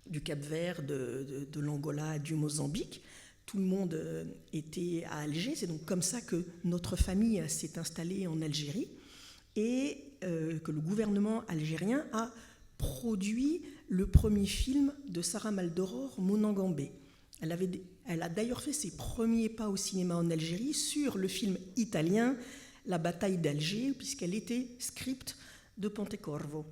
du Cap-Vert, de l'Angola, du Mozambique. Tout le monde était à Alger. C'est donc comme ça que notre famille s'est installée en Algérie et que le gouvernement algérien a produit le premier film de Sarah Maldoror, Monangambé. Elle a d'ailleurs fait ses premiers pas au cinéma en Algérie sur le film italien La bataille d'Alger, puisqu'elle était script de Pontecorvo.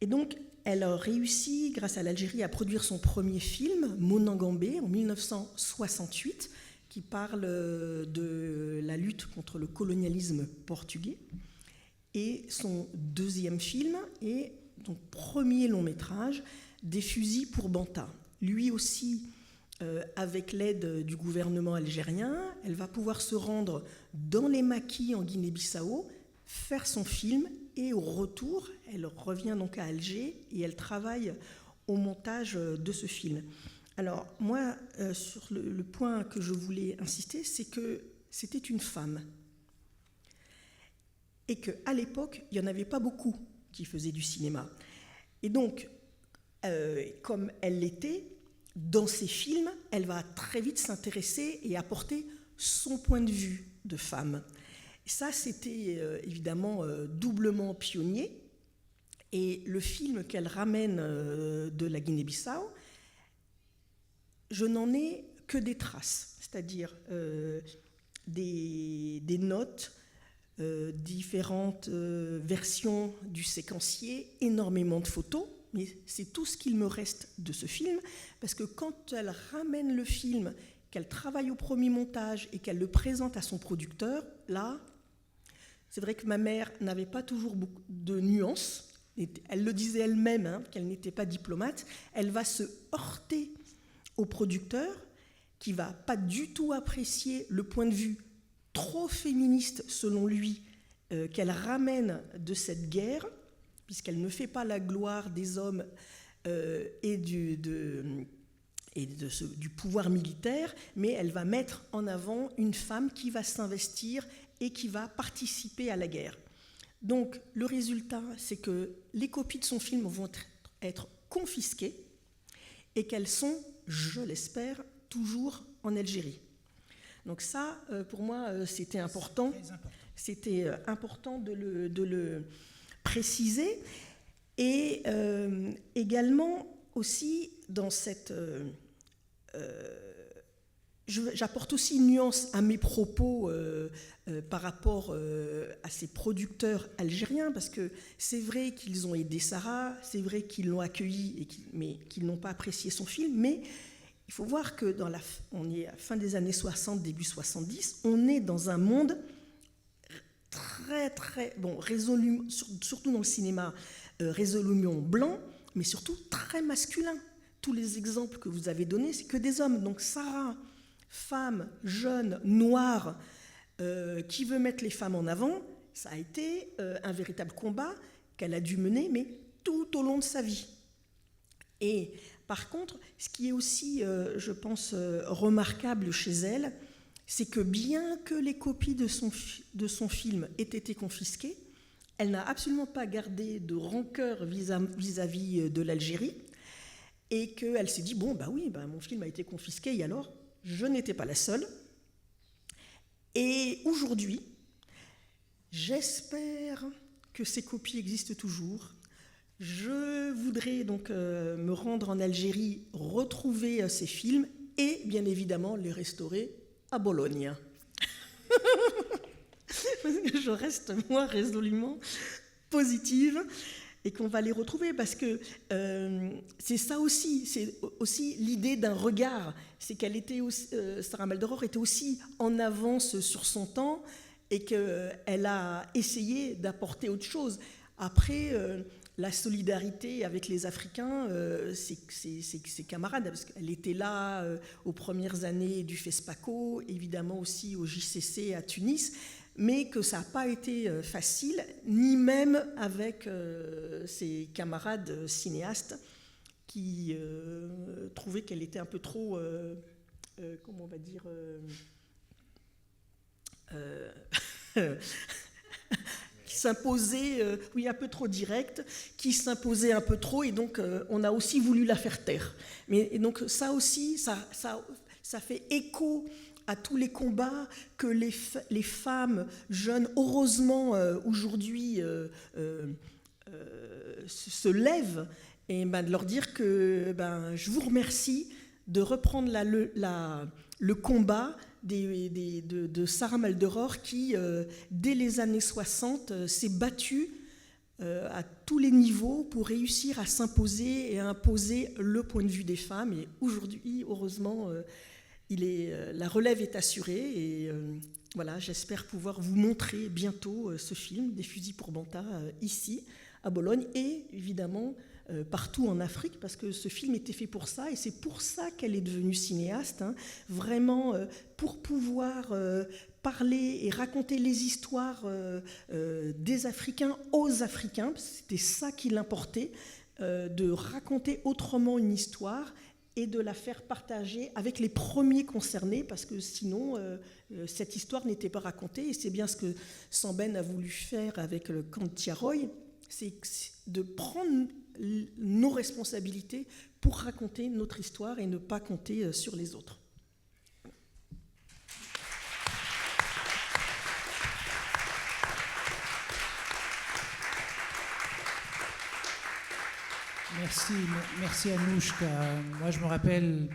Et donc, elle a réussi, grâce à l'Algérie, à produire son premier film, Monangambé, en 1968, qui parle de la lutte contre le colonialisme portugais. Et son deuxième film est son premier long métrage, Des fusils pour Banta. Lui aussi, avec l'aide du gouvernement algérien, elle va pouvoir se rendre dans les maquis en Guinée-Bissau, faire son film, et au retour, elle revient donc à Alger et elle travaille au montage de ce film. Alors moi, sur le point que je voulais insister, c'est que c'était une femme. Et qu'à l'époque, il n'y en avait pas beaucoup qui faisaient du cinéma. Et donc, comme elle l'était, dans ses films, elle va très vite s'intéresser et apporter son point de vue de femme. Ça, c'était évidemment doublement pionnier. Et le film qu'elle ramène de la Guinée-Bissau, je n'en ai que des traces, c'est-à-dire des notes, différentes versions du séquencier, énormément de photos, mais c'est tout ce qu'il me reste de ce film, parce que quand elle ramène le film, qu'elle travaille au premier montage et qu'elle le présente à son producteur, là, c'est vrai que ma mère n'avait pas toujours beaucoup de nuances, elle le disait elle-même, qu'elle n'était pas diplomate, elle va se heurter au producteur qui va pas du tout apprécier le point de vue trop féministe, selon lui, qu'elle ramène de cette guerre, puisqu'elle ne fait pas la gloire des hommes et du pouvoir militaire, mais elle va mettre en avant une femme qui va s'investir et qui va participer à la guerre. Donc, le résultat, c'est que les copies de son film vont être confisquées et qu'elles sont, je l'espère, toujours en Algérie. Donc ça, pour moi, c'était important. C'était important de le préciser. Et également, aussi, dans cette... j'apporte aussi une nuance à mes propos par rapport à ces producteurs algériens, parce que c'est vrai qu'ils ont aidé Sarah, c'est vrai qu'ils l'ont accueillie, mais qu'ils n'ont pas apprécié son film, mais il faut voir que on est à la fin des années 60, début 70, on est dans un monde très, très, résolument, surtout dans le cinéma, résolument blanc, mais surtout très masculin. Tous les exemples que vous avez donnés, c'est que des hommes. Donc Sarah, femme, jeune, noire, qui veut mettre les femmes en avant, ça a été un véritable combat qu'elle a dû mener, mais tout au long de sa vie. Et par contre, ce qui est aussi, je pense, remarquable chez elle, c'est que bien que les copies de son film aient été confisquées, elle n'a absolument pas gardé de rancœur vis-à-vis de l'Algérie. et qu'elle s'est dit, bon, bah oui, bah, mon film a été confisqué, et alors, je n'étais pas la seule. Et aujourd'hui, j'espère que ces copies existent toujours. Je voudrais donc me rendre en Algérie, retrouver ces films et bien évidemment les restaurer à Bologne. Je reste, moi, résolument positive et qu'on va les retrouver parce que c'est ça aussi, c'est aussi l'idée d'un regard. C'est qu'elle était aussi, Sarah Maldoror était aussi en avance sur son temps et qu'elle a essayé d'apporter autre chose. Après, la solidarité avec les Africains, ses camarades, parce qu'elle était là aux premières années du FESPACO, évidemment aussi au JCC à Tunis, mais que ça n'a pas été facile, ni même avec ses camarades cinéastes qui trouvaient qu'elle était un peu trop, comment on va dire, qui s'imposait, oui, un peu trop direct, qui s'imposait un peu trop, et donc on a aussi voulu la faire taire. Et donc ça aussi, ça fait écho à tous les combats que les femmes jeunes, heureusement, aujourd'hui, se lèvent, et de leur dire que je vous remercie de reprendre le combat de Sarah Maldoror qui, dès les années 60, s'est battue à tous les niveaux pour réussir à s'imposer et à imposer le point de vue des femmes. Et aujourd'hui, heureusement, la relève est assurée. Et voilà, j'espère pouvoir vous montrer bientôt ce film, Des fusils pour Banta, ici, à Bologne, et évidemment partout en Afrique, parce que ce film était fait pour ça, et c'est pour ça qu'elle est devenue cinéaste, hein, vraiment pour pouvoir parler et raconter les histoires des Africains aux Africains. C'était ça qui l'importait, de raconter autrement une histoire et de la faire partager avec les premiers concernés, parce que sinon cette histoire n'était pas racontée, et c'est bien ce que Samben a voulu faire avec le camp de Tiaroy, c'est de prendre nos responsabilités pour raconter notre histoire et ne pas compter sur les autres. Merci Anouchka. Moi, je me rappelle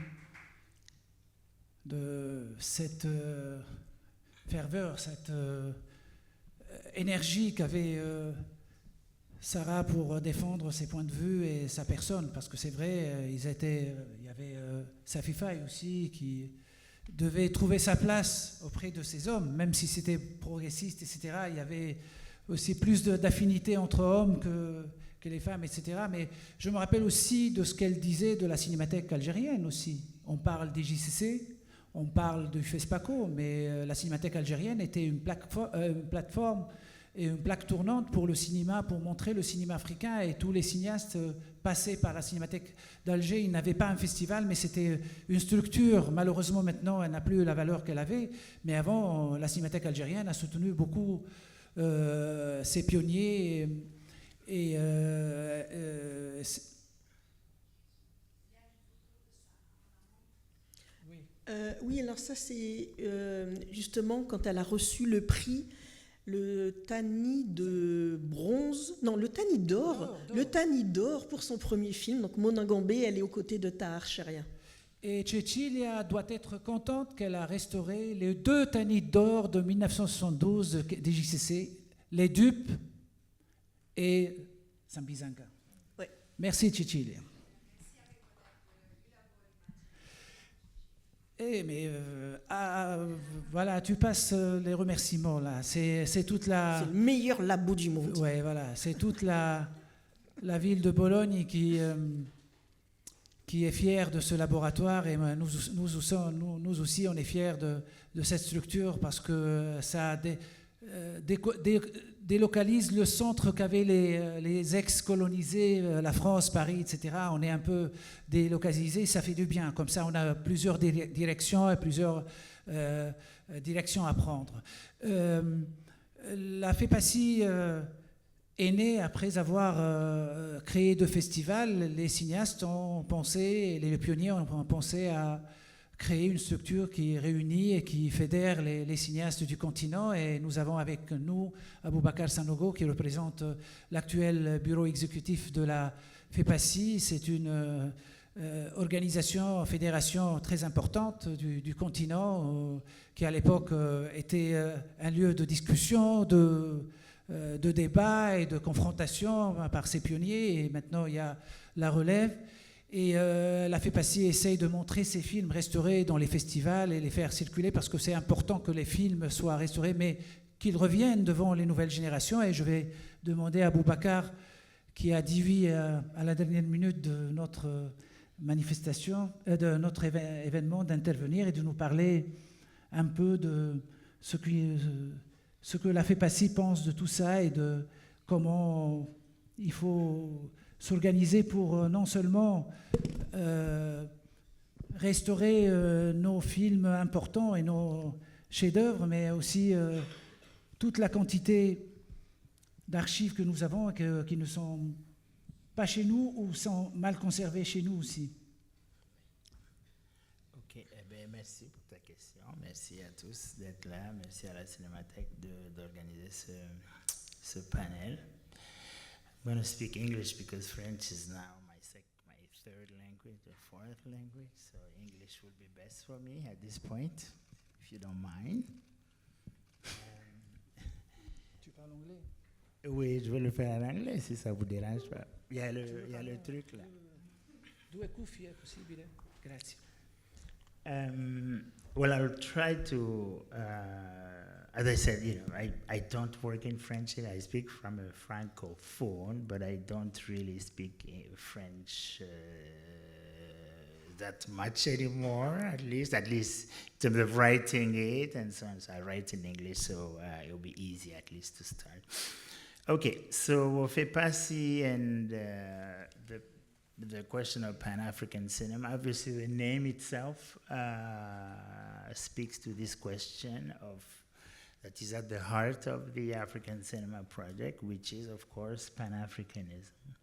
de cette ferveur, cette énergie qu'avait Sarah pour défendre ses points de vue et sa personne, parce que c'est vrai, il y avait Safi Faye aussi qui devait trouver sa place auprès de ces hommes, même si c'était progressiste, etc. Il y avait aussi plus d'affinité entre hommes que les femmes, etc. Mais je me rappelle aussi de ce qu'elle disait de la cinémathèque algérienne aussi. On parle des JCC, on parle du FESPACO, mais la cinémathèque algérienne était une plateforme et une plaque tournante pour le cinéma, pour montrer le cinéma africain, et tous les cinéastes passaient par la Cinémathèque d'Alger. Ils n'avaient pas un festival, mais c'était une structure. Malheureusement, maintenant, elle n'a plus la valeur qu'elle avait, mais avant, la Cinémathèque algérienne a soutenu beaucoup ses pionniers. Oui, alors ça, c'est justement quand elle a reçu le prix, le Tani de bronze, non, le Tani d'or, le Tani d'or pour son premier film. Donc Mona Gambé, elle est aux côtés de Tahar Cheria. Et Cecilia doit être contente qu'elle a restauré les 2 Tani d'or de 1972 des JCC, Les Dupes et Sambizanga. Ouais. Merci Cecilia. Voilà, tu passes les remerciements là. C'est toute la. C'est le meilleur labo du monde. Ouais, voilà, c'est toute la ville de Bologne qui est fière de ce laboratoire, et nous aussi on est fiers de cette structure, parce que ça délocalise le centre qu'avaient les ex-colonisés, la France, Paris, etc. On est un peu délocalisé, ça fait du bien. Comme ça, on a plusieurs directions et plusieurs directions à prendre. La FEPACI est né après avoir créé 2 festivals. Les cinéastes ont pensé, les pionniers ont pensé à créer une structure qui réunit et qui fédère les cinéastes du continent. Et nous avons avec nous Aboubacar Sanogo, qui représente l'actuel bureau exécutif de la FEPACI. C'est une organisation, fédération très importante du continent, qui à l'époque était un lieu de discussion, de débat et de confrontation par ses pionniers. Et maintenant, il y a la relève. Et la FEPACI essaye de montrer ces films restaurés dans les festivals et les faire circuler, parce que c'est important que les films soient restaurés, mais qu'ils reviennent devant les nouvelles générations. Et je vais demander à Aboubacar, qui a dit à la dernière minute de notre manifestation, de notre événement, d'intervenir et de nous parler un peu de ce que la FEPACI pense de tout ça et de comment il faut s'organiser pour non seulement restaurer nos films importants et nos chefs-d'œuvre, mais aussi toute la quantité d'archives que nous avons et qui ne sont pas chez nous ou sont mal conservées chez nous aussi. Ok, eh bien, merci pour ta question. Merci à tous d'être là. Merci à la Cinémathèque d'organiser ce panel. I'm going to speak English because French is now my third language or fourth language, so English will be best for me at this point, if you don't mind. Tu parles anglais? Oui, je vais le faire en anglais si ça vous dérange pas. Il y a le truc là. Due cuffie è possibile? Grazie. Well, I'll try to, as I said, I don't work in French. I speak from a francophone, but I don't really speak French that much anymore, at least in terms of writing it and so on. So I write in English, so it'll be easy at least to start. Okay, so FEPACI and the question of Pan-African cinema, obviously the name itself speaks to this question that is at the heart of the African Cinema Project, which is, of course, Pan-Africanism.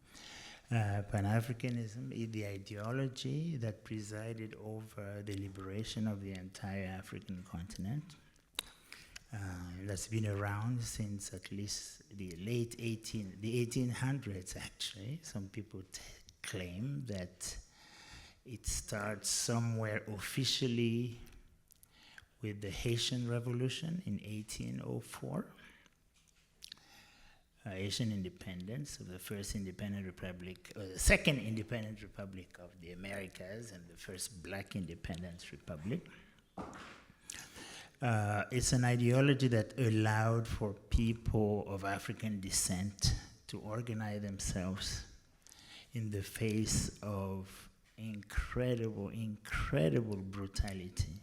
Pan-Africanism is the ideology that presided over the liberation of the entire African continent. That's been around since at least the 1800s, actually. Some people claim that it starts somewhere officially with the Haitian Revolution in 1804. Haitian independence of the first independent republic, or the second independent republic of the Americas, and the first black independence republic. It's an ideology that allowed for people of African descent to organize themselves in the face of incredible brutality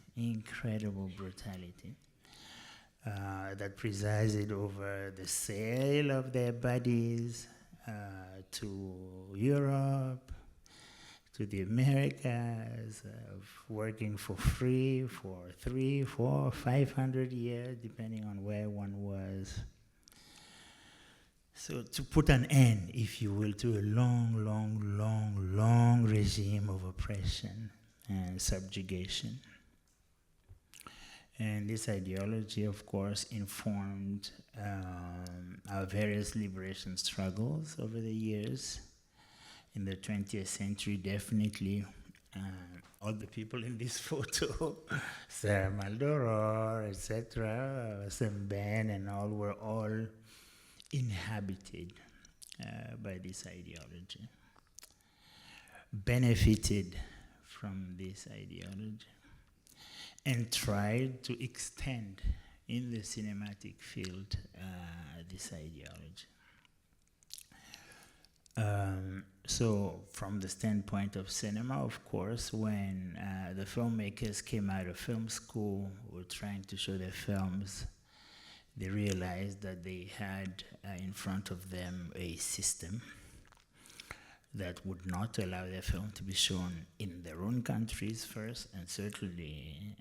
that presided over the sale of their bodies to Europe, to the Americas, of working for free for 300, 400, 500 years, depending on where one was. So to put an end, if you will, to a long regime of oppression and subjugation. And this ideology, of course, informed our various liberation struggles over the years. In the 20th century, definitely, all the people in this photo, Sarah Maldoror, etc., Sam Ben, and all were all inhabited by this ideology, benefited from this ideology, and tried to extend in the cinematic field this ideology. So from the standpoint of cinema, of course, when the filmmakers came out of film school, were trying to show their films, they realized that they had in front of them a system that would not allow their film to be shown in their own countries first, and certainly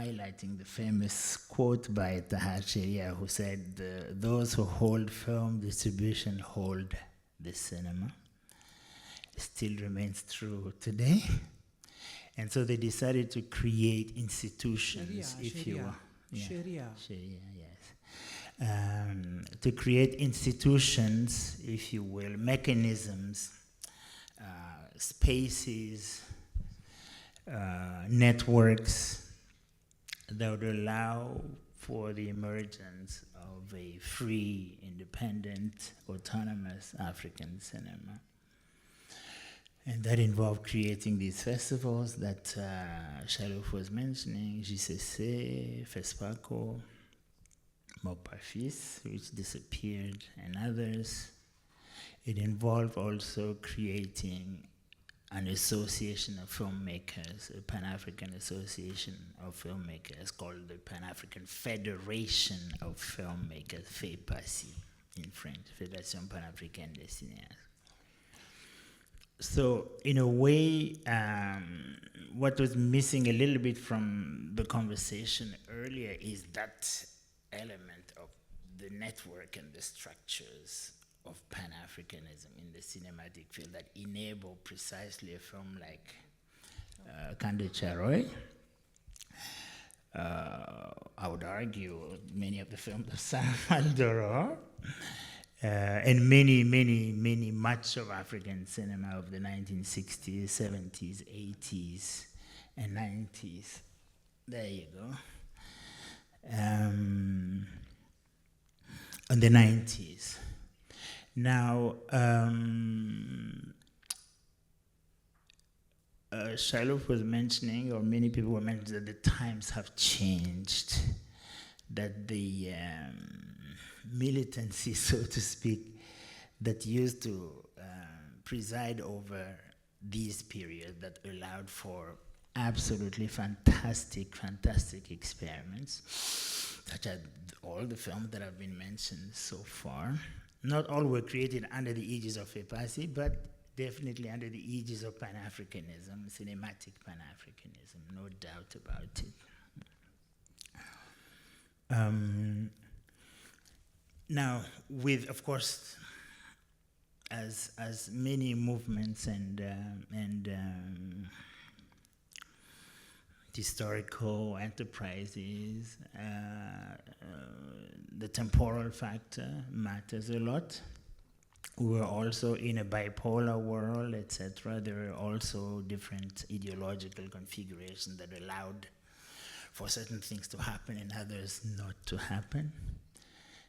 highlighting the famous quote by Tahar Sharia, who said, "Those who hold firm distribution hold the cinema." It still remains true today. And so they decided to create institutions, if you will. Sharia. Sharia, yes. To create institutions, if you will, mechanisms, spaces, networks that would allow for the emergence of a free, independent, autonomous African cinema. And that involved creating these festivals that Shalouf was mentioning, JCC, FESPACO, Mopafis, which disappeared, and others. It involved also creating an association of filmmakers, a Pan-African Association of Filmmakers called the Pan-African Federation of Filmmakers, FEPACI in French, Fédération Pan-Africaine des Cinéastes. So in a way, what was missing a little bit from the conversation earlier is that element of the network and the structures of Pan-Africanism in the cinematic field that enable precisely a film like Kande Charoy. I would argue many of the films of Sam Aldoro, and much of African cinema of the 1960s, 70s, 80s, and 90s. There you go. And the 90s. Now, Shalouf was mentioning, or many people were mentioning, that the times have changed, that the militancy, so to speak, that used to preside over these periods that allowed for absolutely fantastic experiments, such as all the films that have been mentioned so far. Not all were created under the aegis of FEPACI, but definitely under the aegis of Pan-Africanism, cinematic Pan-Africanism, no doubt about it. Now, with, of course, as many movements and historical enterprises, the temporal factor matters a lot. We were also in a bipolar world, etc. There were also different ideological configurations that allowed for certain things to happen and others not to happen.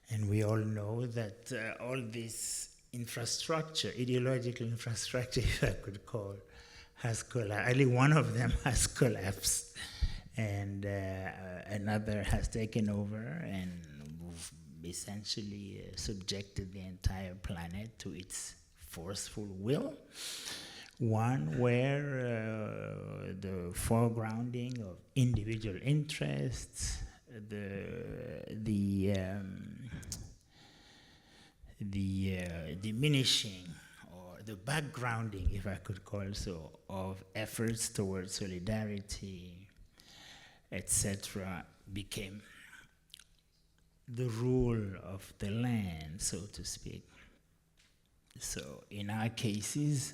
And we all know that all this infrastructure, ideological infrastructure, if I could call, has collapsed. Only one of them has collapsed, and another has taken over and essentially subjected the entire planet to its forceful will. One where the foregrounding of individual interests, the diminishing or the backgrounding, if I could call so, of efforts towards solidarity, etc., became the rule of the land, so to speak. So in our cases,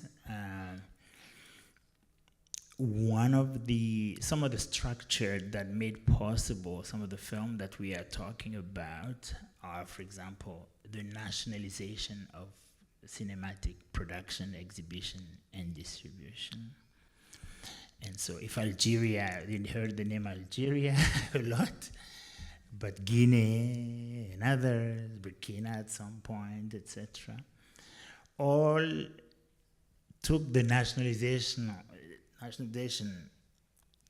some of the structure that made possible some of the film that we are talking about are, for example, the nationalization of cinematic production, exhibition, and distribution. And so if Algeria, you heard the name Algeria a lot, but Guinea and others, Burkina at some point, etc., all took the nationalization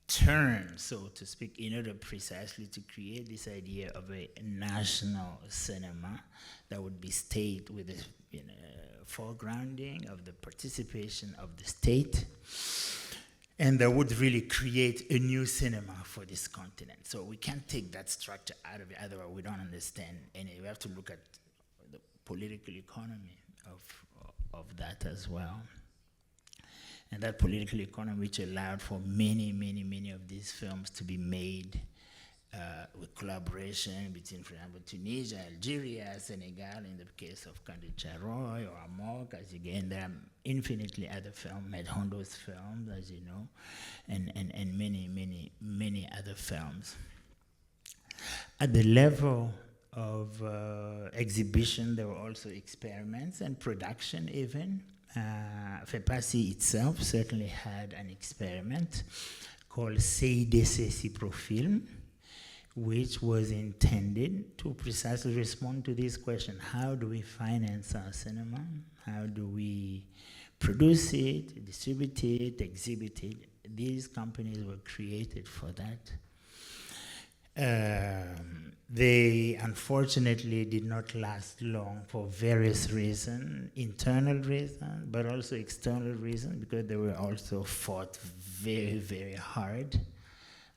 turn, so to speak, in order precisely to create this idea of a national cinema that would be state with a foregrounding of the participation of the state, and that would really create a new cinema for this continent. So we can't take that structure out of it, otherwise we don't understand any. We have to look at the political economy of that as well. And that political economy which allowed for many of these films to be made with collaboration between, for example, Tunisia, Algeria, Senegal, in the case of Kandé Charoy or Amok, as again, there are infinitely other films, Medhondo's films, as you know, and many other films. At the level of exhibition, there were also experiments and production even. FEPACI itself certainly had an experiment called CIDC Ciprofilm, which was intended to precisely respond to this question: how do we finance our cinema? How do we produce it, distribute it, exhibit it? These companies were created for that. They unfortunately did not last long for various reasons, internal reasons, but also external reasons, because they were also fought very, very hard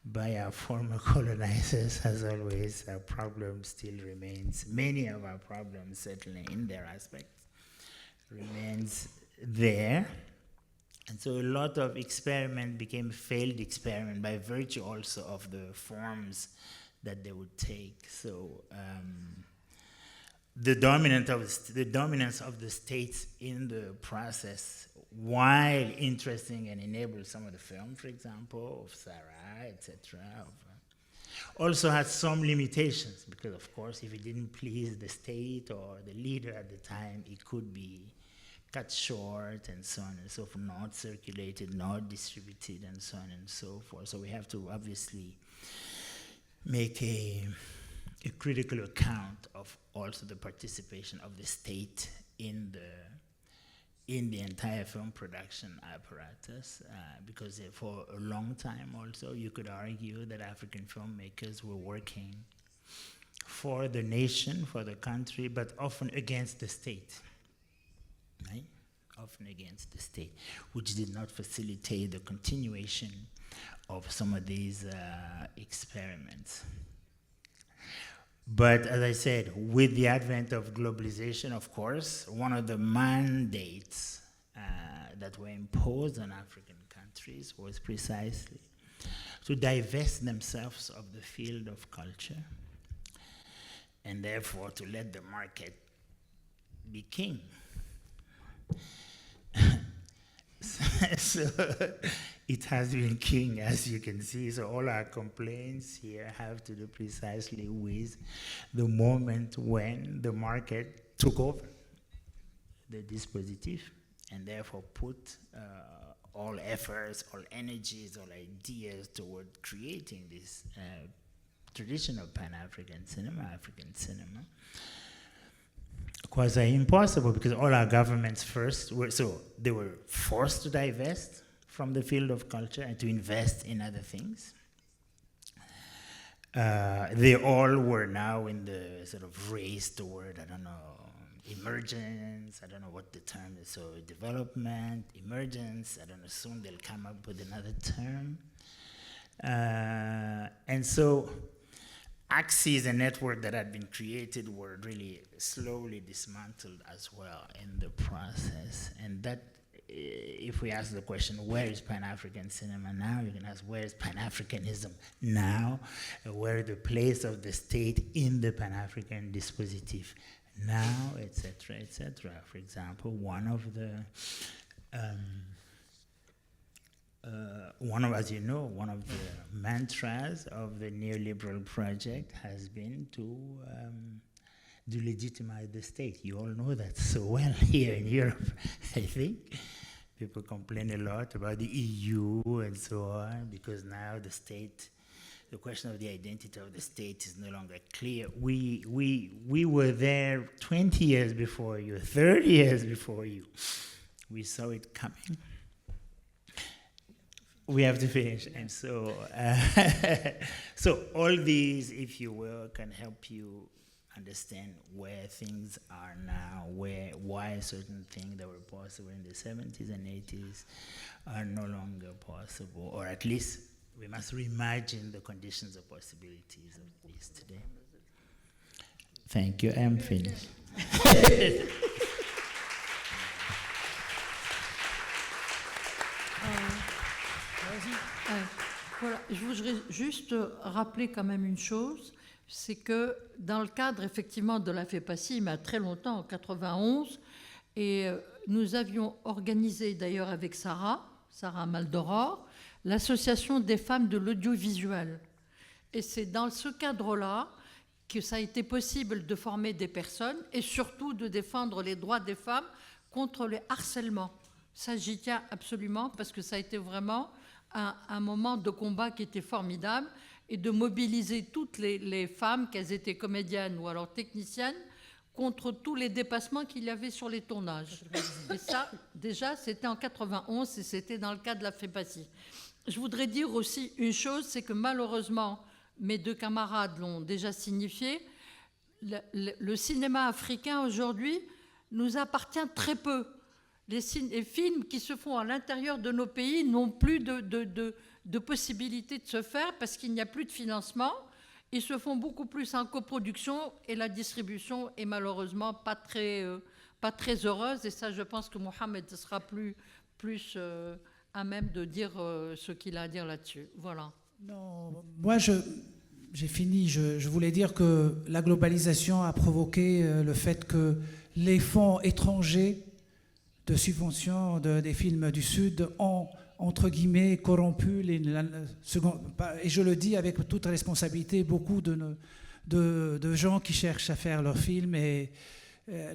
by our former colonizers. As always, our problem still remains. Many of our problems, certainly in their aspects, remains there. And so a lot of experiment became failed experiment by virtue also of the forms that they would take. So the dominance of the states in the process, while interesting and enable some of the film, for example, of Sarah, etc., also had some limitations, because of course if it didn't please the state or the leader at the time, it could be cut short and so on and so forth, not circulated, not distributed, and so on and so forth. So we have to obviously make a critical account of also the participation of the state in the entire film production apparatus, because for a long time also you could argue that African filmmakers were working for the nation, for the country, but often against the state. Right? Often against the state, which did not facilitate the continuation of some of these experiments. But as I said, with the advent of globalization, of course, one of the mandates that were imposed on African countries was precisely to divest themselves of the field of culture, and therefore to let the market be king. So it has been king, as you can see. So all our complaints here have to do precisely with the moment when the market took over the dispositif, and therefore put all efforts, all energies, all ideas toward creating this traditional Pan-African cinema, African cinema. Quasi impossible, because all our governments first they were forced to divest from the field of culture and to invest in other things. They all were now in the sort of race toward, I don't know, emergence, I don't know what the term is, so development, emergence, I don't know, soon they'll come up with another term. And so axes and network that had been created were really slowly dismantled as well in the process. And that, if we ask the question, where is Pan-African cinema now? You can ask, where is Pan-Africanism now? Where is the place of the state in the Pan-African dispositif now, etc., etc. For example, one of, as you know, one of the mantras of the neoliberal project has been to delegitimize the state. You all know that so well here in Europe, I think. People complain a lot about the EU and so on, because now the state, the question of the identity of the state is no longer clear. We were there 20 years before you, 30 years before you. We saw it coming. We have to finish, and so so all these, if you will, can help you understand where things are now, why certain things that were possible in the 70s and 80s are no longer possible, or at least we must reimagine the conditions of possibilities of this today. Thank you. I'm finished. Voilà, je voudrais juste rappeler quand même une chose, c'est que dans le cadre effectivement de la FEPACI, mais à très longtemps, en 91, et nous avions organisé d'ailleurs avec Sarah Maldoror, l'association des femmes de l'audiovisuel. Et c'est dans ce cadre-là que ça a été possible de former des personnes et surtout de défendre les droits des femmes contre les harcèlements. Ça, j'y tiens absolument parce que ça a été vraiment un moment de combat qui était formidable et de mobiliser toutes les femmes, qu'elles étaient comédiennes ou alors techniciennes, contre tous les dépassements qu'il y avait sur les tournages. Et ça, déjà, c'était en 91 et c'était dans le cadre de la FEPACI. Je voudrais dire aussi une chose, c'est que malheureusement, mes deux camarades l'ont déjà signifié, le cinéma africain aujourd'hui nous appartient très peu. Les films qui se font à l'intérieur de nos pays n'ont plus de possibilité de se faire parce qu'il n'y a plus de financement. Ils se font beaucoup plus en coproduction et la distribution est malheureusement pas très heureuse. Et ça, je pense que Mohamed sera plus à même de dire ce qu'il a à dire là-dessus. Voilà. Non, moi j'ai fini. Je voulais dire que la globalisation a provoqué le fait que les fonds étrangers de subvention des films du Sud ont, entre guillemets, corrompu et je le dis avec toute responsabilité, beaucoup de gens qui cherchent à faire leurs films et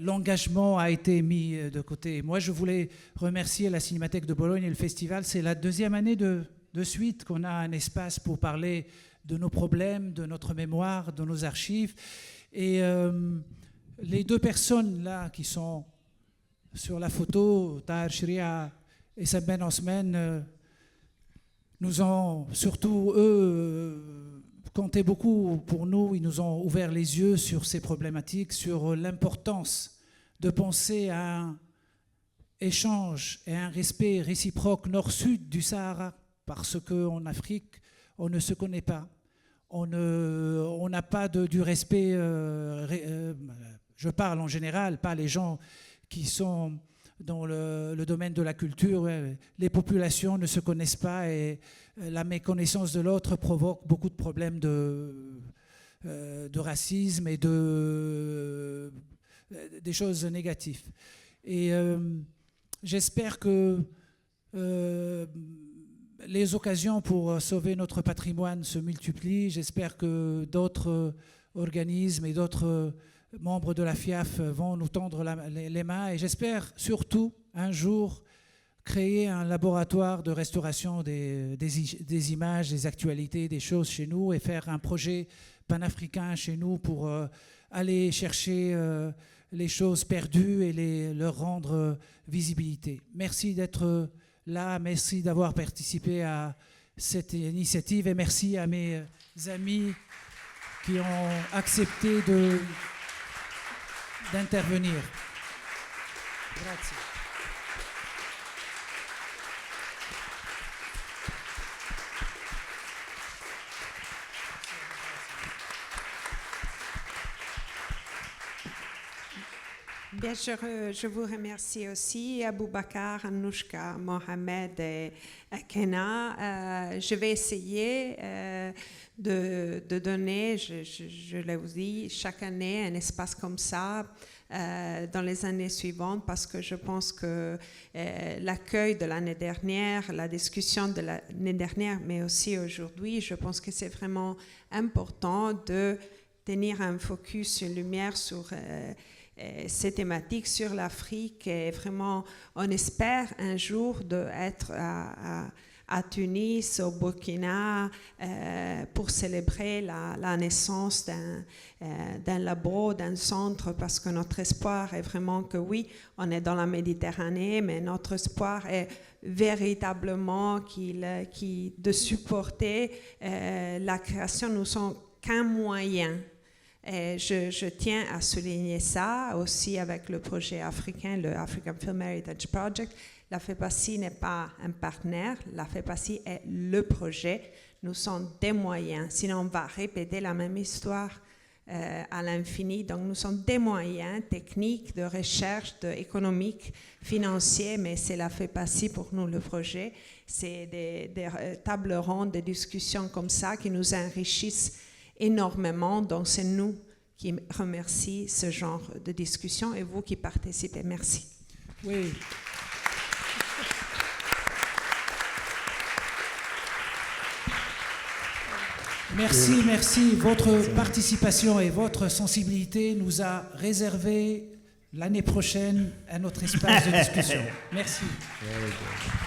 l'engagement a été mis de côté. Moi, je voulais remercier la Cinémathèque de Bologne et le festival. C'est la deuxième année de suite qu'on a un espace pour parler de nos problèmes, de notre mémoire, de nos archives. Et les deux personnes là qui sont sur la photo, Tahar Shria et Sabben Osman, nous ont surtout, eux, compté beaucoup pour nous. Ils nous ont ouvert les yeux sur ces problématiques, sur l'importance de penser à un échange et un respect réciproque nord-sud du Sahara, parce qu'en Afrique, on ne se connaît pas. On n'a pas du respect, je parle en général, pas les gens qui sont dans le domaine de la culture. Les populations ne se connaissent pas et la méconnaissance de l'autre provoque beaucoup de problèmes de racisme et des choses négatives. Et j'espère que les occasions pour sauver notre patrimoine se multiplient. J'espère que d'autres organismes et d'autres membres de la FIAF vont nous tendre les mains et j'espère surtout un jour créer un laboratoire de restauration des images, des actualités, des choses chez nous et faire un projet panafricain chez nous pour aller chercher les choses perdues et leur rendre visibilité. Merci d'être là, merci d'avoir participé à cette initiative et merci à mes amis qui ont accepté d'intervenir. Grazie. Bien, je vous remercie aussi, Aboubakar, Anouchka, Mohamed et Kena. Je vais essayer de donner, je l'ai dit, chaque année un espace comme ça dans les années suivantes parce que je pense que l'accueil de l'année dernière, la discussion de l'année dernière, mais aussi aujourd'hui, je pense que c'est vraiment important de tenir un focus, une lumière sur ces thématiques sur l'Afrique et vraiment on espère un jour d'être à Tunis, au Burkina pour célébrer la naissance d'un labo, d'un centre parce que notre espoir est vraiment que oui, on est dans la Méditerranée mais notre espoir est véritablement de supporter la création. Nous ne sommes qu'un moyen. Et je tiens à souligner ça aussi avec le projet africain, le African Film Heritage Project. La FEPACI n'est pas un partenaire, la FEPACI est le projet. Nous sommes des moyens, sinon on va répéter la même histoire à l'infini. Donc nous sommes des moyens techniques, de recherche, économiques, financiers, mais cela fait partie pour nous le projet. C'est des tables rondes, des discussions comme ça qui nous enrichissent énormément. Donc c'est nous qui remercions ce genre de discussion et vous qui participez. Merci. Oui. Merci, merci. Votre participation et votre sensibilité nous a réservé l'année prochaine un autre espace de discussion. Merci. Very good.